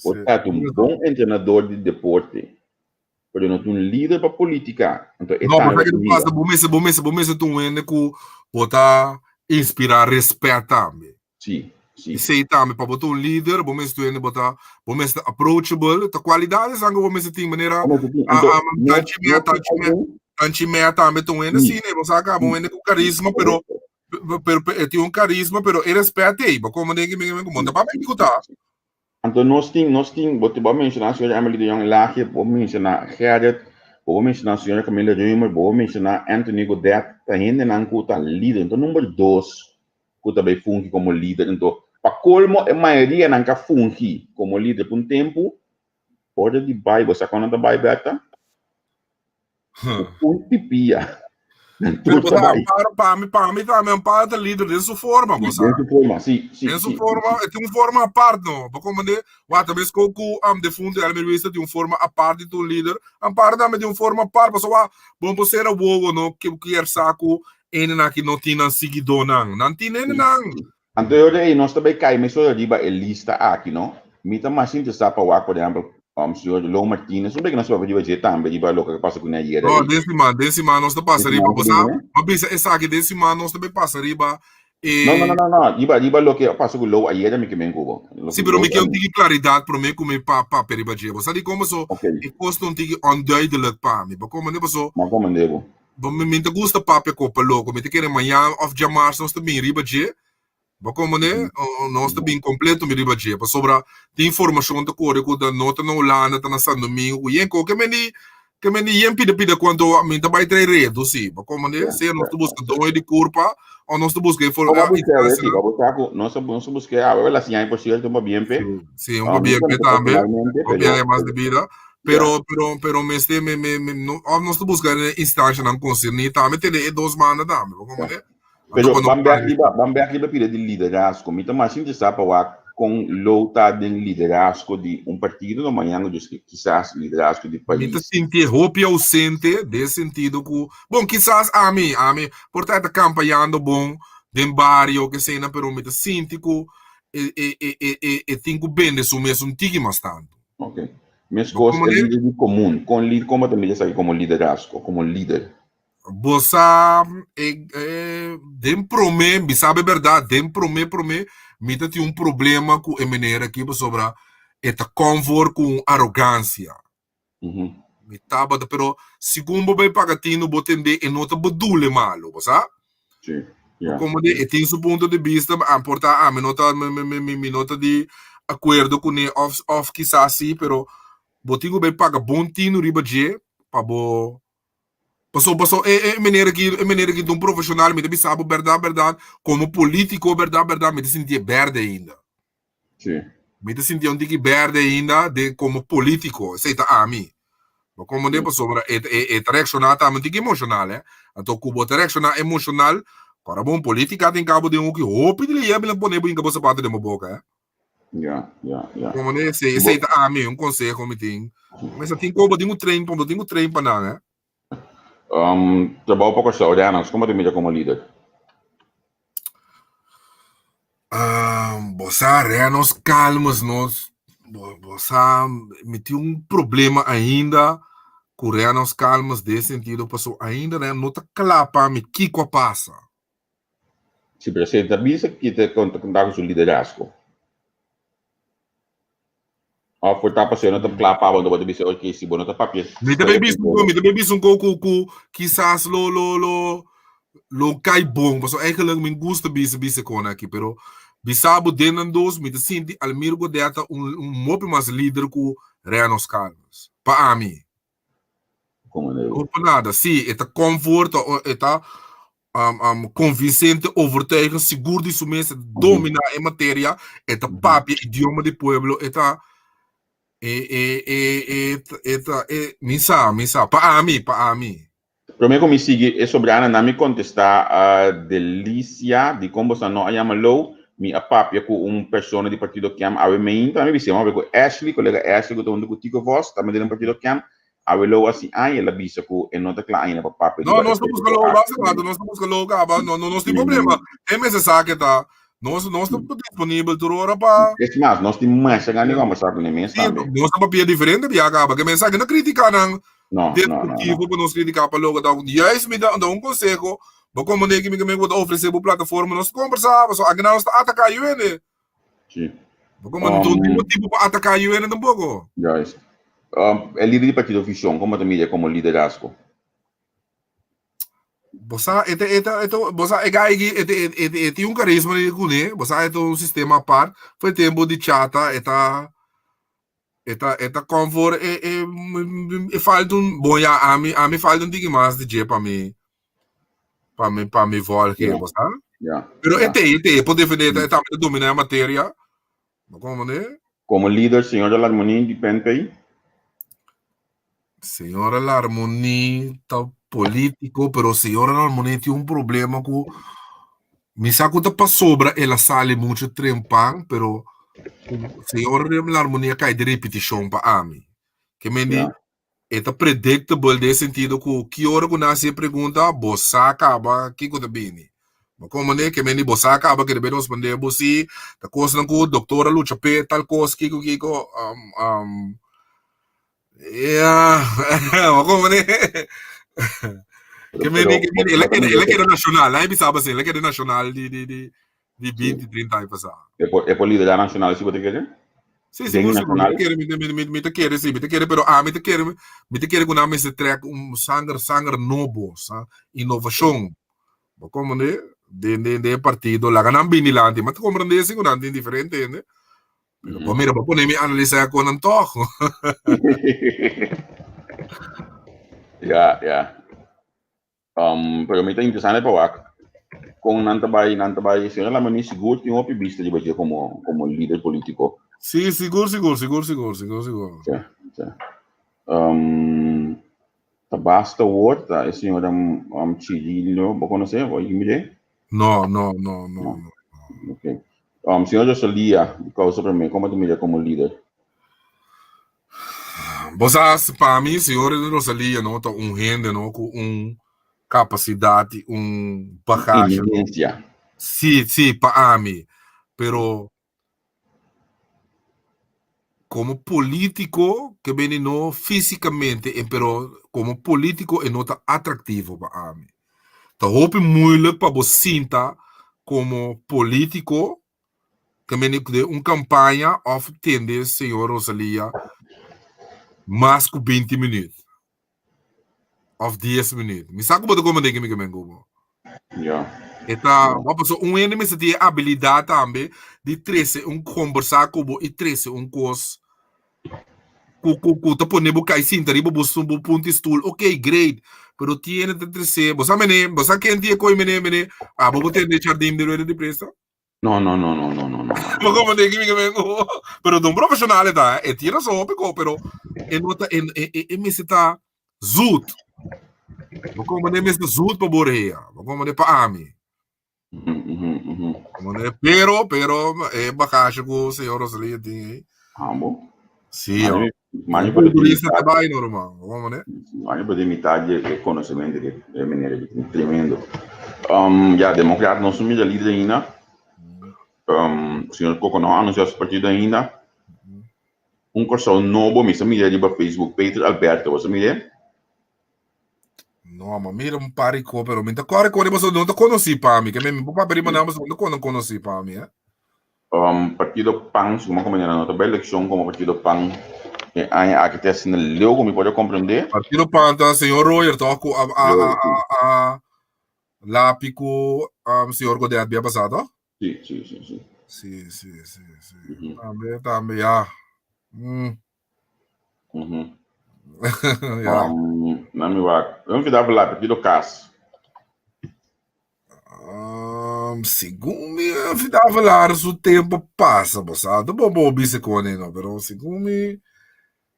portanto bom treinador de deporte pero não tem líder para política então não porque que passa bom mês tu vende com botar inspirar respeito também sim e sei também para botar líder bom mês tu vende botar bom mês approachable a qualidade sangue bom mês tem maneira anti-meta também tu vende sim né você acaba bom vende com carisma pero tem carisma pero e respeito aí como ninguém me monta para me escutar então nós temos vou mencionar a senhora Emily de Jong Lache, vou mencionar Gerrit, vou mencionar a senhora Camila Reumer, vou mencionar Anthony Godet, tá ainda não cuta líder. Então número 2, cuta bem fungi como líder. Então para colmo a maioria não quer fungi como líder por um tempo. Hora de Bible, você conhece a Bible tá? Um pipia. Para mim também parte líder dessa forma, você. Dessa forma, sim. Dessa forma, tem uma forma à parte, não. Como de, talvez que o de fundo ela me vista de uma forma à parte do líder, a parte também de uma forma à parte, você vai, bom você era boa, não que quer saco, ele não que não tinha seguidor não tem nem não. Então eu aí nós também caímos só de a lista aqui, não? Me tá mais interessado para o por exemplo. Senhor Lou Martinez, não é que nós vamos fazer também, vai louco que passa com a guerra. Não, desse man nós passa riba, você, mas essa aqui desse man nós também passa riba. Não, iba lo que passa com o Lou ayer me que me encubo. Sim, pero me que um tige claridade para mim como pa periba je. Você sabe como so? E custa um tige onduidelijk para mim, como não so? Mas como devo? Bom, me te gusta papo copa louco, me te querer amanhã of jamar nós também riba je. Como né, nós também completo me riba je, para sobra de informação da cor que da nota na Holanda, tá na São Domingo, e enco que me nem pida quando a mim também trai redo, sim, como né, se nós busca dois de curva, ou nós busca informação. Nós busca a ver assim, é possível tomar bem pé. Sim, um bem pé também, um bem mais de vida. Pero nós busca instância não conseguir, também tem 2 manas também, como né. Pero vamos aqui pide de liderazgo. Me também assim sabe com luta de liderazgo de partido no manhã, quizás liderazgo de país. Me sentir roupa ausente, desse sentido que, bom, quizás a mim, portanto, campanhando bom, de barrio, que seja, pero me sinto que tenho bem de sumir um tique mais tanto. Ok. Mas coisa é líder de comum, como também já como liderazgo, como líder. Você dem prome, sabe a verdade, dem prome, me tem um problema com a maneira aqui sobre esta convor com arrogância. Me tava, pero segundo bem pagatino, botende e nota bodule malo, sabe? Sim. Como de, tem seu ponto de vista, importa, me nota de acordo com ele, off quizás sim, pero botinho bem paga bom tino riba de, para bo Passou, é maneira que de um profissional me deve saber verdade, como político, verdade, me sentia verde ainda. Sim. Me sentia um tique verde ainda, como político, aceita a mim. Mas como de passou, é direcional, tá, um tique emocional, Então, como direcional emocional, para bom política, tem cabo de um que roupa de lia, me pôr em cabo sapato de uma boca, Como de, aceita a mim, um conselho como tem. Mas tem como de um trem para não, Trabalho pouco saudades, como te mira como líder? Você nós calmos, você me tem um problema ainda coreanos calmos de sentido, pasó ainda não tá clapa me Kiko passa. Se presenta bisa que te conta com seu liderazgo. Ou por tá passando tá clapa quando você bisa ok se bono tá papel. Me também bis um pouco quizás lo cai bom, pasó eigenlijk me gusta bisa con aqui, pero bisabo denan dos me sinti almirgo data mopi mais líder com reanos calmos. Pa mim. Como né? Não por nada, sim, é conforto, é convincente, overtuigend, seguro de sumência, dominar a matéria, é papi, idioma do pueblo, misa, para mim. Primeiro me sigue é sobre Ana na me contestar a delícia de como você não chama low me apapia com pessoa de partido que ama a mim também me chama com Ashley, colega Ashley que estou contigo voz, também de um partido que ama a low assim ai ela bisa com e não tá claro ainda para papia. Não, nós estamos com low, nós estamos com low, não tem problema. É mesmo que tá nós estamos disponível toda hora para. É mais, nós temos mais chegando a conversar com eles também. Nós estamos para diferente de acaba, que mensagem não criticar não. Não. Para nós criticar para logo dar me dá um conselho, mas como nem que me vou oferecer para plataforma nós conversava, só que nós atacar o UN. Sim. Como não tem motivo para atacar o UN tampouco. Yes. É líder de partido Visão, como também é como liderazgo. Bosa é um carisma de cune, bosa é um sistema à parte, foi tempo de chata, eta comfort e falta bom já a mim falta diga mais de dia para mim voltar, bosa. Pero pode defender também dominar a matéria. Como né? Como líder, senhor da harmonia depende aí. Senhora la harmonia tá político, pero senhora la harmonia tem um problema com me saco para sobra ela sale muito trempang, pero senhora la harmonia cai de repetição para mim. Que me é predictable de sentido que hora que nasce pergunta, bossa acaba, que coisa bem. Mas como né, que me bossa acaba que deve responder bossi, tá coisa não com doutora luta pe tal coisa que como né? Que ele quer nacional, aí sabe assim, ele quer nacional de 20, 30 anos passar. É por liderar nacional, se você quer? Sim, me te quer, pero me te quer quando me se track sangue novo, inovação. Como né? De partido, lá ganham bem dilante, mas tu compreende assim, quando é diferente, né? Pero mira, para poner mi analisar con antojo. Ya. Pero me está interessante para com nantabay, senhora lá me seguro que um outro vista de você como líder político. Sim, seguro. Basta o outro, a senhora Chidilho, você conhece? Ou me Não. Ok. Senhor Josalia, causa para mim, como tu me como líder? Você, para mim, senhor Rosalia, não, tá rende, não, com capacidade, bagagem. Sim, para mim. Pero como político, que vem não fisicamente, pero como político, não tá atrativo para mim. Tá muito para você sinta como político que me de campanha of tende senhor Rosalia mais que 20 minutos of 10 minutos. Me sabe como que me go. Eta, enemy se tem habilidade também de trazer conversar com e trazer coisa tá ponendo cai cinta riba buscar ponto stool. Ok, great. Pero tiene de trazer, você quem dia coi mene, vou ter de jardim de presta. No. Ma come dei che vengo? Però da un professionale e tira sopra, però e mi si sta zut. Ma come ne mi sta zut pa borea. Ma come ne pa ami. Pero e bakasha ko si Rosalia di. Amo. Sì. Ma io potevo dire normal, come ne? Ma io potevo imitare il conoscimento che è tremendo. Democrata non sono mica leader ainda. Senhor Coco não anunciou esse partido ainda. Corso novo, me família de Facebook, Peter Alberto, você me lê? No, ma mira un parico, pero minta corre mas não te conheci para mim, que me pupa peri manamos não conheci para mim, Partido PAN, como maneira nota bela eleição como Partido PAN, aqui tem assim leu como pode compreender. Partido Panta, senhor Royer, toco a Lápico, senhor Godet, bem passado? Sim. Sim. Também, já. Na minha vamos virar lá, Partido CAS. Segundo me dava lá, o tempo passa, passado. Bom, bisecone, não, pero segundo me.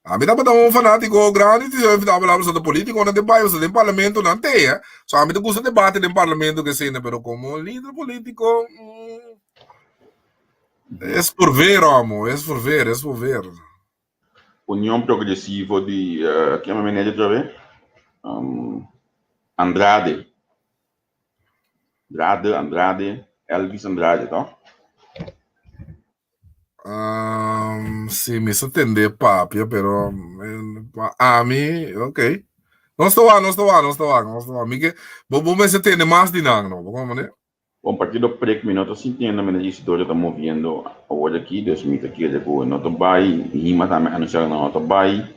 A mim dava um fanático grande, eu dava lá o político, não tem bairro, tem parlamento, não tem, Só a mim gosta de debate no parlamento que sim, pero como líder político, é por ver, amo, é por ver. União Progressiva de, que é uma maneira de ver? Andrade, Elvis Andrade, tá? Sim, me entender, papi, pero a mim, ok. Não estou lá. Miguel, vamos ver se tem mais de nada, não? Vamos ver. Bom, partido PREC, nós estamos sentindo a história está movendo hoje aqui, Deus me aqui, depois nós estamos bem, Rima também anunciando nós estamos bem.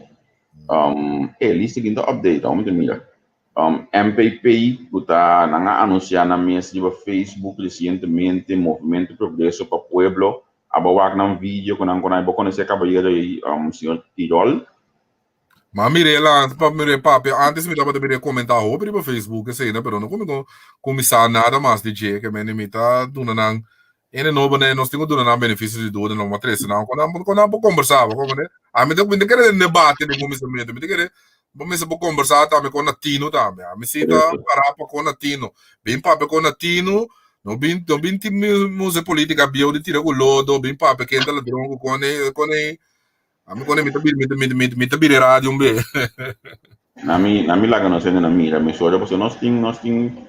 Eles seguindo update, vamos mira. MPP está anunciando na minha Facebook recentemente, Movimento Progresso para o Pueblo, abawak ng video kung nang conhecer caballero aí, senhor Tirol. Mas mirei lá, papi, antes me dava de comentar sobre o Facebook, assim, né? Pero não começar nada mais de dia, que me limita, dunanang, novo, né? Nós temos dunanang benefícios de tudo, não matriz, não. Quando conversava, como, né? A mim tem que debate de começamento, me tem que vamos conversar também com Latino também. A mim se dá parar com Latino, bem papi com Latino. No bin muse politica bio di tira con lodo, bin papi che entra la drongo con a me con mi tabire radio un be. Na mi laga no sendo na mira, me sora porque nós tem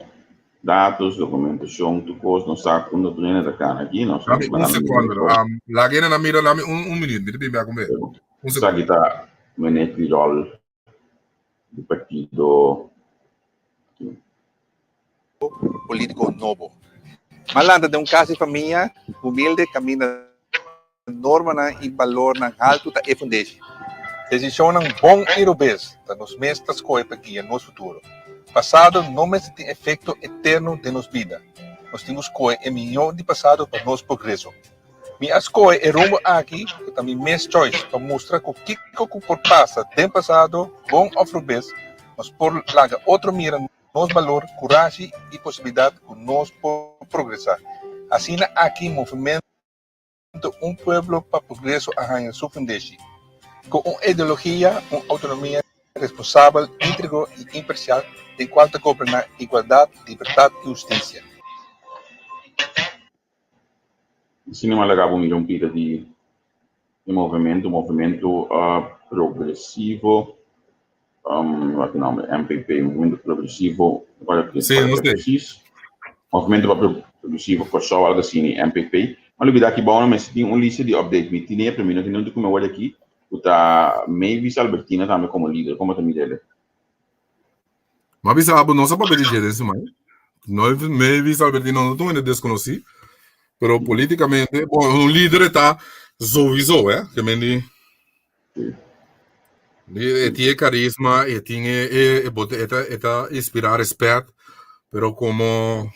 dados, documentação, tu coisa, nós sabe quando tu nena da cana aqui, nós sabe. Un secondo, la gena na mira, un minuto, mi devi con me. Un secondo. Sa kita menet rol do partido político novo. Malanda de caso de família humilde caminha norma e valor na alto da fundation. Decisão não bom irobes da nos mestas coisas aqui no futuro. Passado não tem efeito eterno de nos vida. Nós temos coisas em milhão de passado para nos progresso. Minhas coisas é rumo aqui que também mes choice para mostrar que o que por passa tem passado bom ofrobes, mas por laga outro mira nos valor, coragem e possibilidade que nós progressar. Assim, aqui, movimento pueblo para progresso arranha sua fundation. Com uma ideologia, uma autonomia responsável, íntegro e imparcial, de qual governar igualdade, liberdade e justiça. Cinema legal um pita de movimento progressivo. Wat nome MPP, Movimento Progressivo, agora que sim, não sei. Movimento Progressivo Kosovo, algo assim, MPP. Mas eu aqui bom, mas tem uma lista de update. Me tinha para mim, não tem como olhar aqui. O tá Mavis Albertina também como líder, como também dele. Mas sabe, não sabe para dizer isso, mas Mavis Albertina não estou ainda desconhecido, pero politicamente, bom, o líder está sowieso, que me ele tinha carisma, ele tinha inspirar respeito, pero como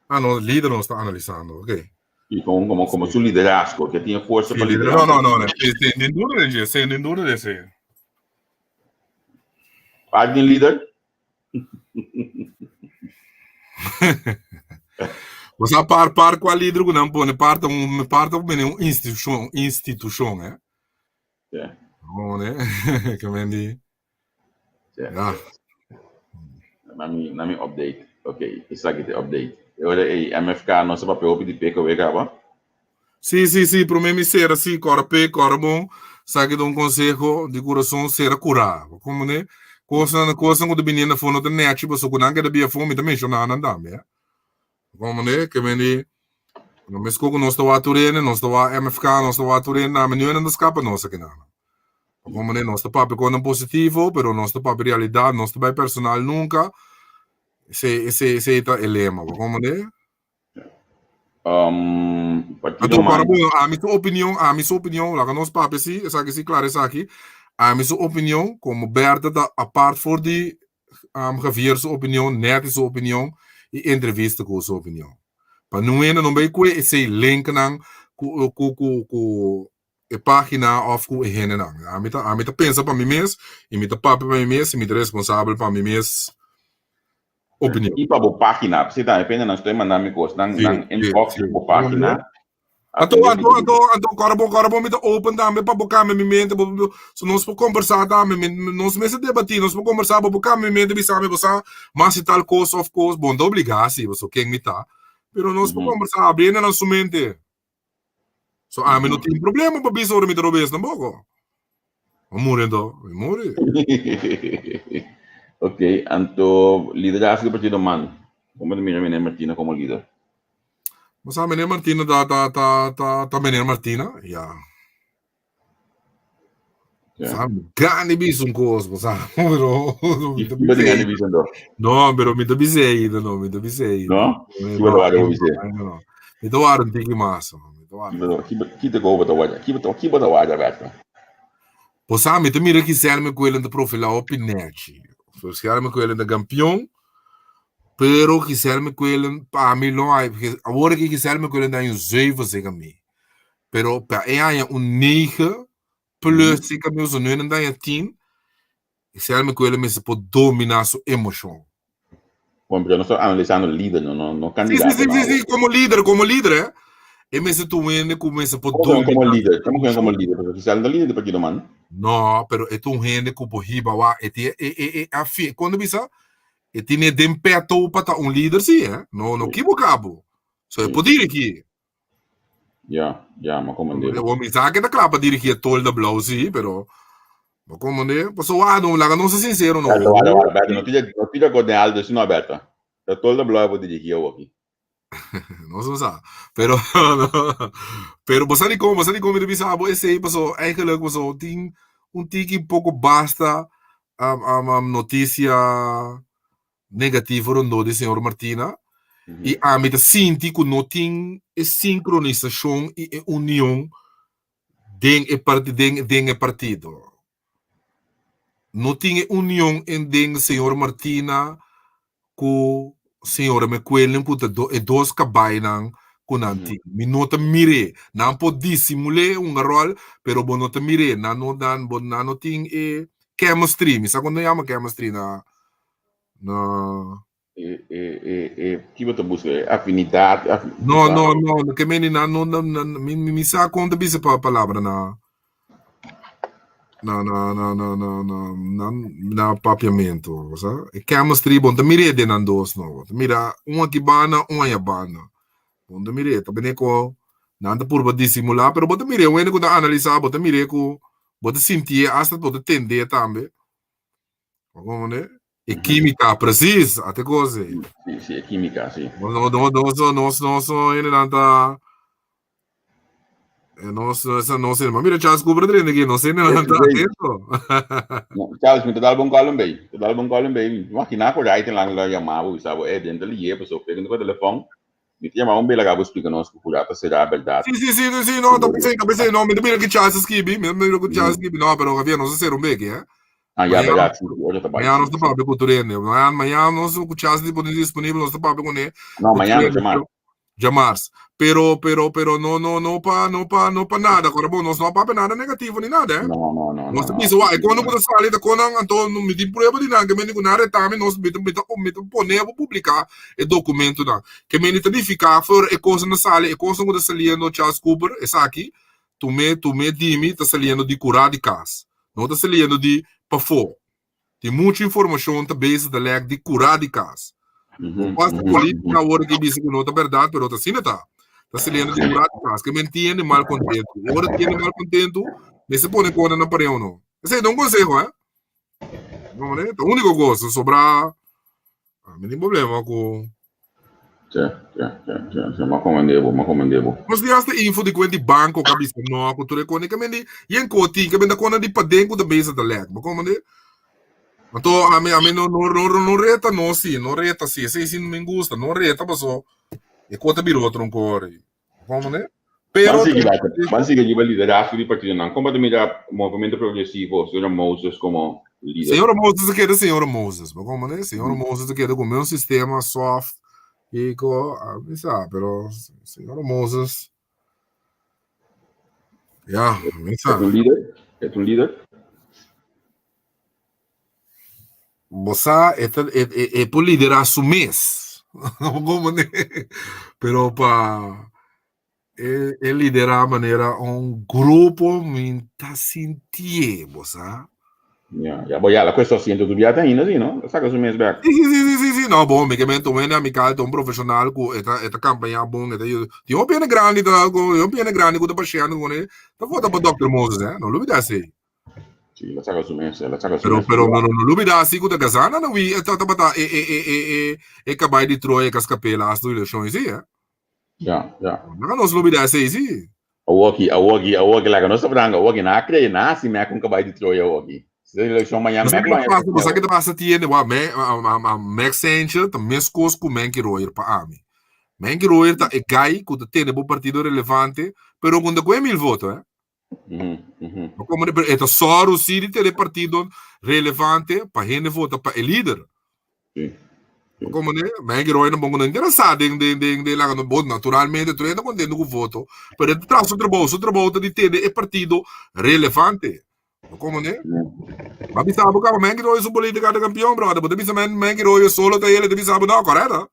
no, líder não está analisando, ok? E como seu liderazgo, que tinha força para liderar. Não, sem dúvida desse. Alguém líder? Você par qual líder que não pode parte uma instituição, né? Bom, né? Que me diz. Na minha update. Ok, isso aqui é update. Agora é MFK, nosso papel de peca o egaba. Sim, para mim ser assim, corpe, bom, sabe de conselho de coração ser curar. Como né? Coisa quando menina for no net, tipo, so quando que devia fome também já não anda, né? Como né? Que me diz, não me escuto, nós estamos a turene, nós estamos a MFK, nós estamos a turene, na menina não escapa nossa que não. Como não está papo com positivo, pero não está papo realidade, não está bem personal nunca. Esse é o lema, como né? Partido Então, man. a minha opinião, lá que nós papo sim, essa aqui, claro, essa aqui, a minha opinião, como Berta, a parte for de gevier sua opinião, net sua opinião, e entrevista com sua opinião. Para não vai com esse link não, com a página ou com a gente não. A mim tá pensa para mim mesmo, e me tá papo para mim mesmo, e me tá responsável para mim mesmo. Opinião. E para a página, você tá dependendo nós temos mandar me coisa, não inbox para a página. Então, agora me tá open também para bocar minha mente, se nós for conversar também, nós mesmo debater, nós for conversar para bocar minha mente, sabe, você, mas se tal coisa, of course, bom, obrigar se você quer me tá, pero nós for conversar, abrir na sua mente. So, mim não tem problema para bisor me trobes na boca. Morrendo. Ok, então, liderazgo do partido man. Como é que Martina como líder? Mas a menina Martina tá menina Martina, ja. Sabe, grande bicho um coisa, sabe? Não, pero me dabisei ainda, não, me dabisei. Não? Que vai dar o bize? Não. Me doaram um tique massa, Que te go bota waja? Que bota waja berta? Posa me te mira que ser me coelho da profila opinete. Ser me coelho da campeão. Pero quiser me coelho para mim não é, agora que quiser me coelho dá 7 zeg mim. Pero para é 9 plus se que meus não dá 10. Quiser me coelho me se pode dominar sua emoção. Bom, eu não estou analisando o líder, não candidato. Sim, como líder, e me se tu vende como se pode dominar. Como líder, porque quiser não líder do partido man. Não, pero é tu gente que por riba wa, é quando bisa e tiene de peto para um líder, sim, não equivocado. Só é poder aqui. Já, mas como é? Eu me sabe que claro para dirigir todo da blau, sim, pero como é? Passou não ser sincero, não. Não tira coordenado assim, não aberta. Eu todo da blau vou dirigir eu aqui. Não sei, pero você nem como ele pensava, esse aí passou, eigenlijk passou, tem tique pouco basta a notícia negativo rondou de senhor Martina e a mim sinto que não tem sincronização e união dentro do partido. Não tem união entre senhor Martina com senhora McQuillan que dois cabainan com nanti. Me nota mire, não pode dissimular rol, pero bom nota mire, não tem chemistry, me sabe quando chama chemistry na que você busca? Afinidade? Não, que menina, me sabe quando bisa a palavra na papiamento, sabe? E chemistry, bom, mire de nandos, não. Mira, aqui bana, aí bana. Bom, mire, também com nada por dissimular, pero bom, mire, o que analisar, bom, mire com, bom, sentir, hasta pode entender também. Como, né? E química, preciso, até coisa. Sim, é química, sim. Nosso, ele não tá. Não sei, mas mira, Charles Cooper treina aqui, não sei, não tá atento. Charles, me dá bom colo bem. Te dá bom colo bem. Máquina por aí tem lá no chamava, sabe? É dentro ali, a pessoa pegando o telefone. Me chama bem legal, explica nós que por aí será a verdade. Sim, não, tá pensando, não, me mira que Charles escreve, me mira que Charles escreve, não, pero havia não sei um bem, é? Amanhã nós estamos para o treino. Amanhã nós o Charles disponível, nós estamos para com ele. Não, amanhã não Jamás. Pero não para nada. Agora, bom, nós não para nada negativo nem nada, eh? Não. Nós estamos quando você sai da quando então não me tem prova de nada, que me digo nada também nós me poner para publicar o documento não. Que me identificar for é coisa na sala, é coisa que está saliendo Charles Cooper, essa aqui, tu me dime está saliendo de curar de casa. Não está saliendo de para fora. Tem muita informação também da leg de curar de casa. Basta política agora que diz que não é verdade, mas assim não está. Está saliendo de curar de casa. Que me entende mal contento. Agora tiene mal contento, me se pone coisa na parede ou não. Esse é um conselho, eh? Não é? A única coisa sobrar, não tem problema com Ma comandebo. Mas die hast de info die kwent die bank ook abis no ko tore ko ne kemendi yen ko ti ke benda kona di padenku de beza de lek. Ma komande. Mato a me no reta no si, no reta si, se si me gusta, no reta paso. E ko te biro outro ancora. Komande. Pero Mas sigue lleva liderazgo di partito, non come da movimento progressivo, señor Moses como líder. Senhor Moses quer senhor Moses, ma komande. Senhor Moses quer com meu sistema soft e ko, sabe, pero senhor Moses. Ja, ¿Es un líder? ¿Es un líder? Bossa é por liderar su mês. Pero para liderar a maneira um grupo minta sentir, bossa. Ja, voy a questo siento tu viata ainda, sì, no? Sa che su mes back. Sì. No, bom, me mento mene amical, um profissional com esta campanha bom, eu piene grande com da passeando com ele. Tá volta para Dr. Moses, não lo vida assim. Sì, la saga su mes, Pero no lo vida assim com da casana, não vi, tá e acabar de troia com as capelas do eleições, sim, Ja. Não nos lo vida assim, sim. A walkie, lá que nós estamos a walkie na creia, na se me com cabai de troia walkie. Se eleição amanhã, Mas que te passa tiene, Max Sanchez, também coisas com men que roer para mim. Men que roer tá e cai, que tem um partido relevante, pero quando com 1000 votos, Como é só o Siri ter partido relevante para gente votar para o líder. Sim. Como né? Men que roer não bom interessado de lá no voto naturalmente, tu ainda contente com o voto, pero traz outro voto de ter o partido relevante. Como né? Mas bisa sabe que men que roer é política de campeão, brother, mas bisa men que roer solo tá ele, bisa sabe não, correto?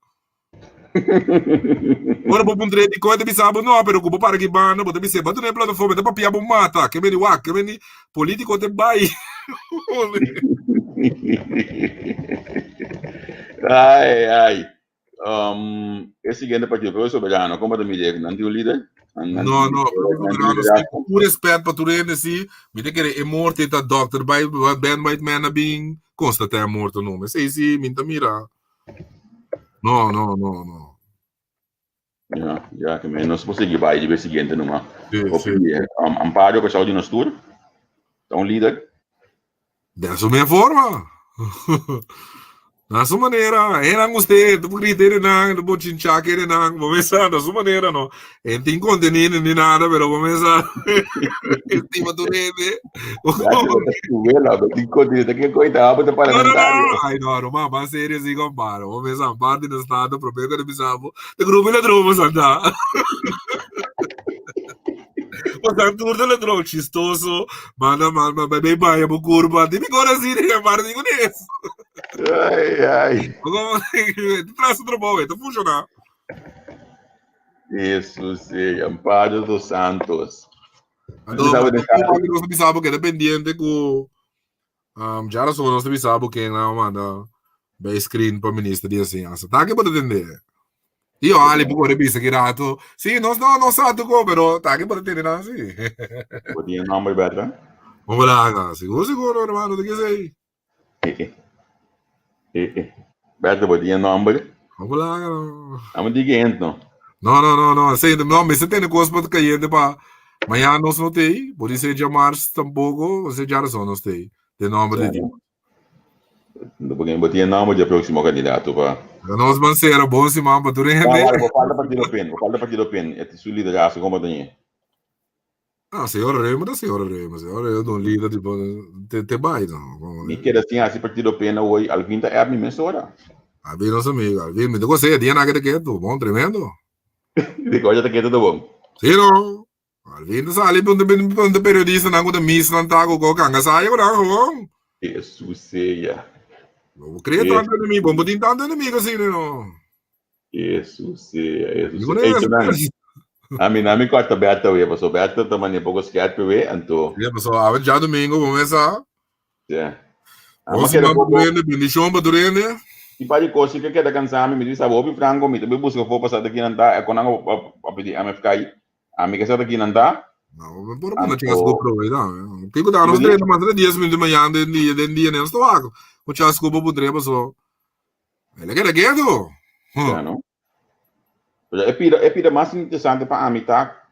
Ora po puntre di coete bisabo no, pero como para que bana, bote bise, batu ne plataforma, pa pia mata, que meni wak, que meni político te bai. Ai. Esse seguinte partido, pero soberano, como te mide, não tem um líder? No, por respeito para tu rende si, me te querer é morto e tá doctor, by Ben White Man being constante é morto no, mas sei si, minta mira. No. Ja, que não se consegue vai de vez seguinte numa. Sim. Amparo que saiu de nós tour. É um líder. Dessa minha forma. Na sua maneira, não gostei, tu critério não, tu pode chinchar que não, vou começar da sua maneira, não. Não tem conteúdo nem nada, pero vou começar. Estima tu rede. Não tem conteúdo, que coitado, para parlamentar. Ai, não, mas sério, assim, comparo. Vou começar parte do estado, proprio que bisabo, de grupo ele droga, santa. Portanto, tudo ele droga, chistoso, manda, bem, baia, curva, tem agora assim, né, parte com isso. Ai. Tu traz outro bom, tu funciona. Isso, sim, Amparo dos Santos. Nós pensamos que é dependente com já nós pensamos que não manda bem screen para o ministro de ciência. Tá que pode entender. Io ali pure bisa kirato. Sì, non sa tu come, però tá que pode entender não assim. Podia nome better. Vamos lá, seguro, hermano, de que sei. Better podia nome. Vamos lá. Vamos dizer não. Não, sei, não, mas você tem coisa para cair de para amanhã nós não tem, por isso já março tampouco, você já não tem. De nome de Deus. Porque botia nome de próximo candidato para. Nós vamos ser bom se mamba tu rende. Vou falar partido pen, é tu liderança como tem. Senhora Rema, senhora eu não líder de te vai não. Me quer assim partido pen hoje, Alvinda é a minha mesora. Alvin nosso amigo, Alvin, me digo você, dia na que te bom tremendo. Digo, já te quedo do bom. Sim, não. Alvin sa ali ponte periodista na com miss não tá com canga sai ou não. Jesus seja. Não creio tanto em mim, bom botin tanto em mim assim, não. Jesus seja. A mim corta Beata we, passou Beata também pouco esquerdo we, anto. Já passou, já domingo vamos começar. Já. Vamos lá, bendição para durante. E para coisa que quer cansar me diz sabe franco me também busca for passar daqui não tá, é quando a pedir a me ficar aí. A me que está daqui não tá. Não, por não tinha desculpa aí, não. Tipo dá nos 3 dias de manhã de dia não estou água. O chasco para poder passou. Ele quer quieto. Já não. Pero é pida mais interessante para a mim, tá?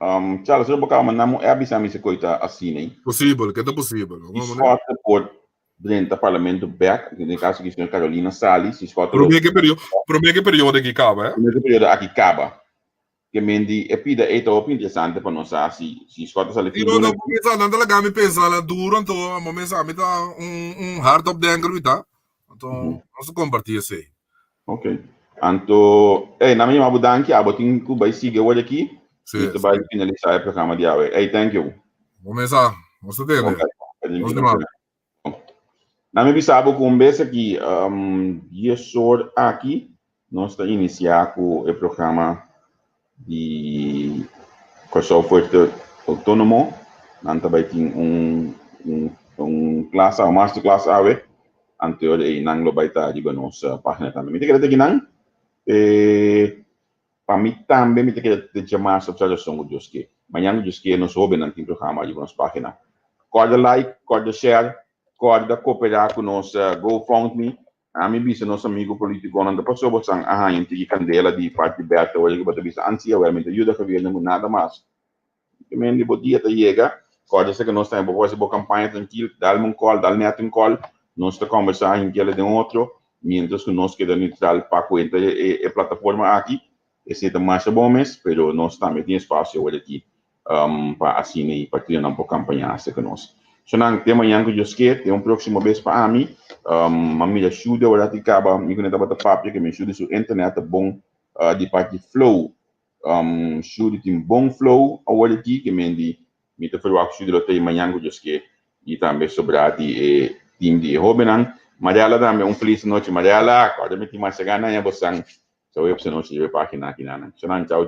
Charles, eu vou colocar uma namo, é abisar me se coita assim, né? Possível, que é possível. Se escuta por dentro do parlamento back, no caso que a senhora Carolina Salles, se escuta Pro que período que acaba, é? no período aqui acaba. Que mendi é pida é top interessante para nós se escuta Salles. E não pensa nada legal, me pensar lá duro, então, mas me dá hard up dentro, tá? Então, nós compartilha isso. Ok. Então, na minha abudanque, a botin que vai seguir hoje aqui, e tu vai finalizar o programa de hoje. Thank you. Vamos começar. Vamos entender. Na minha bisabo com vez aqui, sor aqui, nós estamos iniciar com o programa de software autônomo. Nós vai ter classe, uma masterclass hoje. Anterior nang lo baita di ba nossa página também. Me te queda aqui nang para mim também me te queda de chamar subscrição do Joski. Manhã o Joski nos soube nang tim programa di nossa página. Corda like, corda share, corda cooperar com nossa GoFundMe. A mim bisa nosso amigo político não passou botang inte candela di parte Berta hoje que bota bisa ansia realmente ajuda que vier nada mais. Também de bodia te chega, corda se que nós temos boa boa campanha tranquilo, dá-me call, dá-me call. Nós estamos conversando em que de outro, mientras que nós queremos neutral para conta a plataforma aqui, esse é mais bom mês, mas nós também temos espaço hoje aqui para assim e para ter uma campanha com nós. So nang tema yang que eu esqueci, tem próximo vez para mim, me ajuda agora de acaba, me conecta para papel que me ajuda sur internet bom de parte flow, ajuda tem bom flow agora aqui que me te fazer ajuda até amanhã que eu esqueci e também sobrar de team di Hobenang. Madala dami feliz noche Madala. Acorda me ti masagana ya bosang. So, eu preciso noche de página aqui na. Ciao, ciao.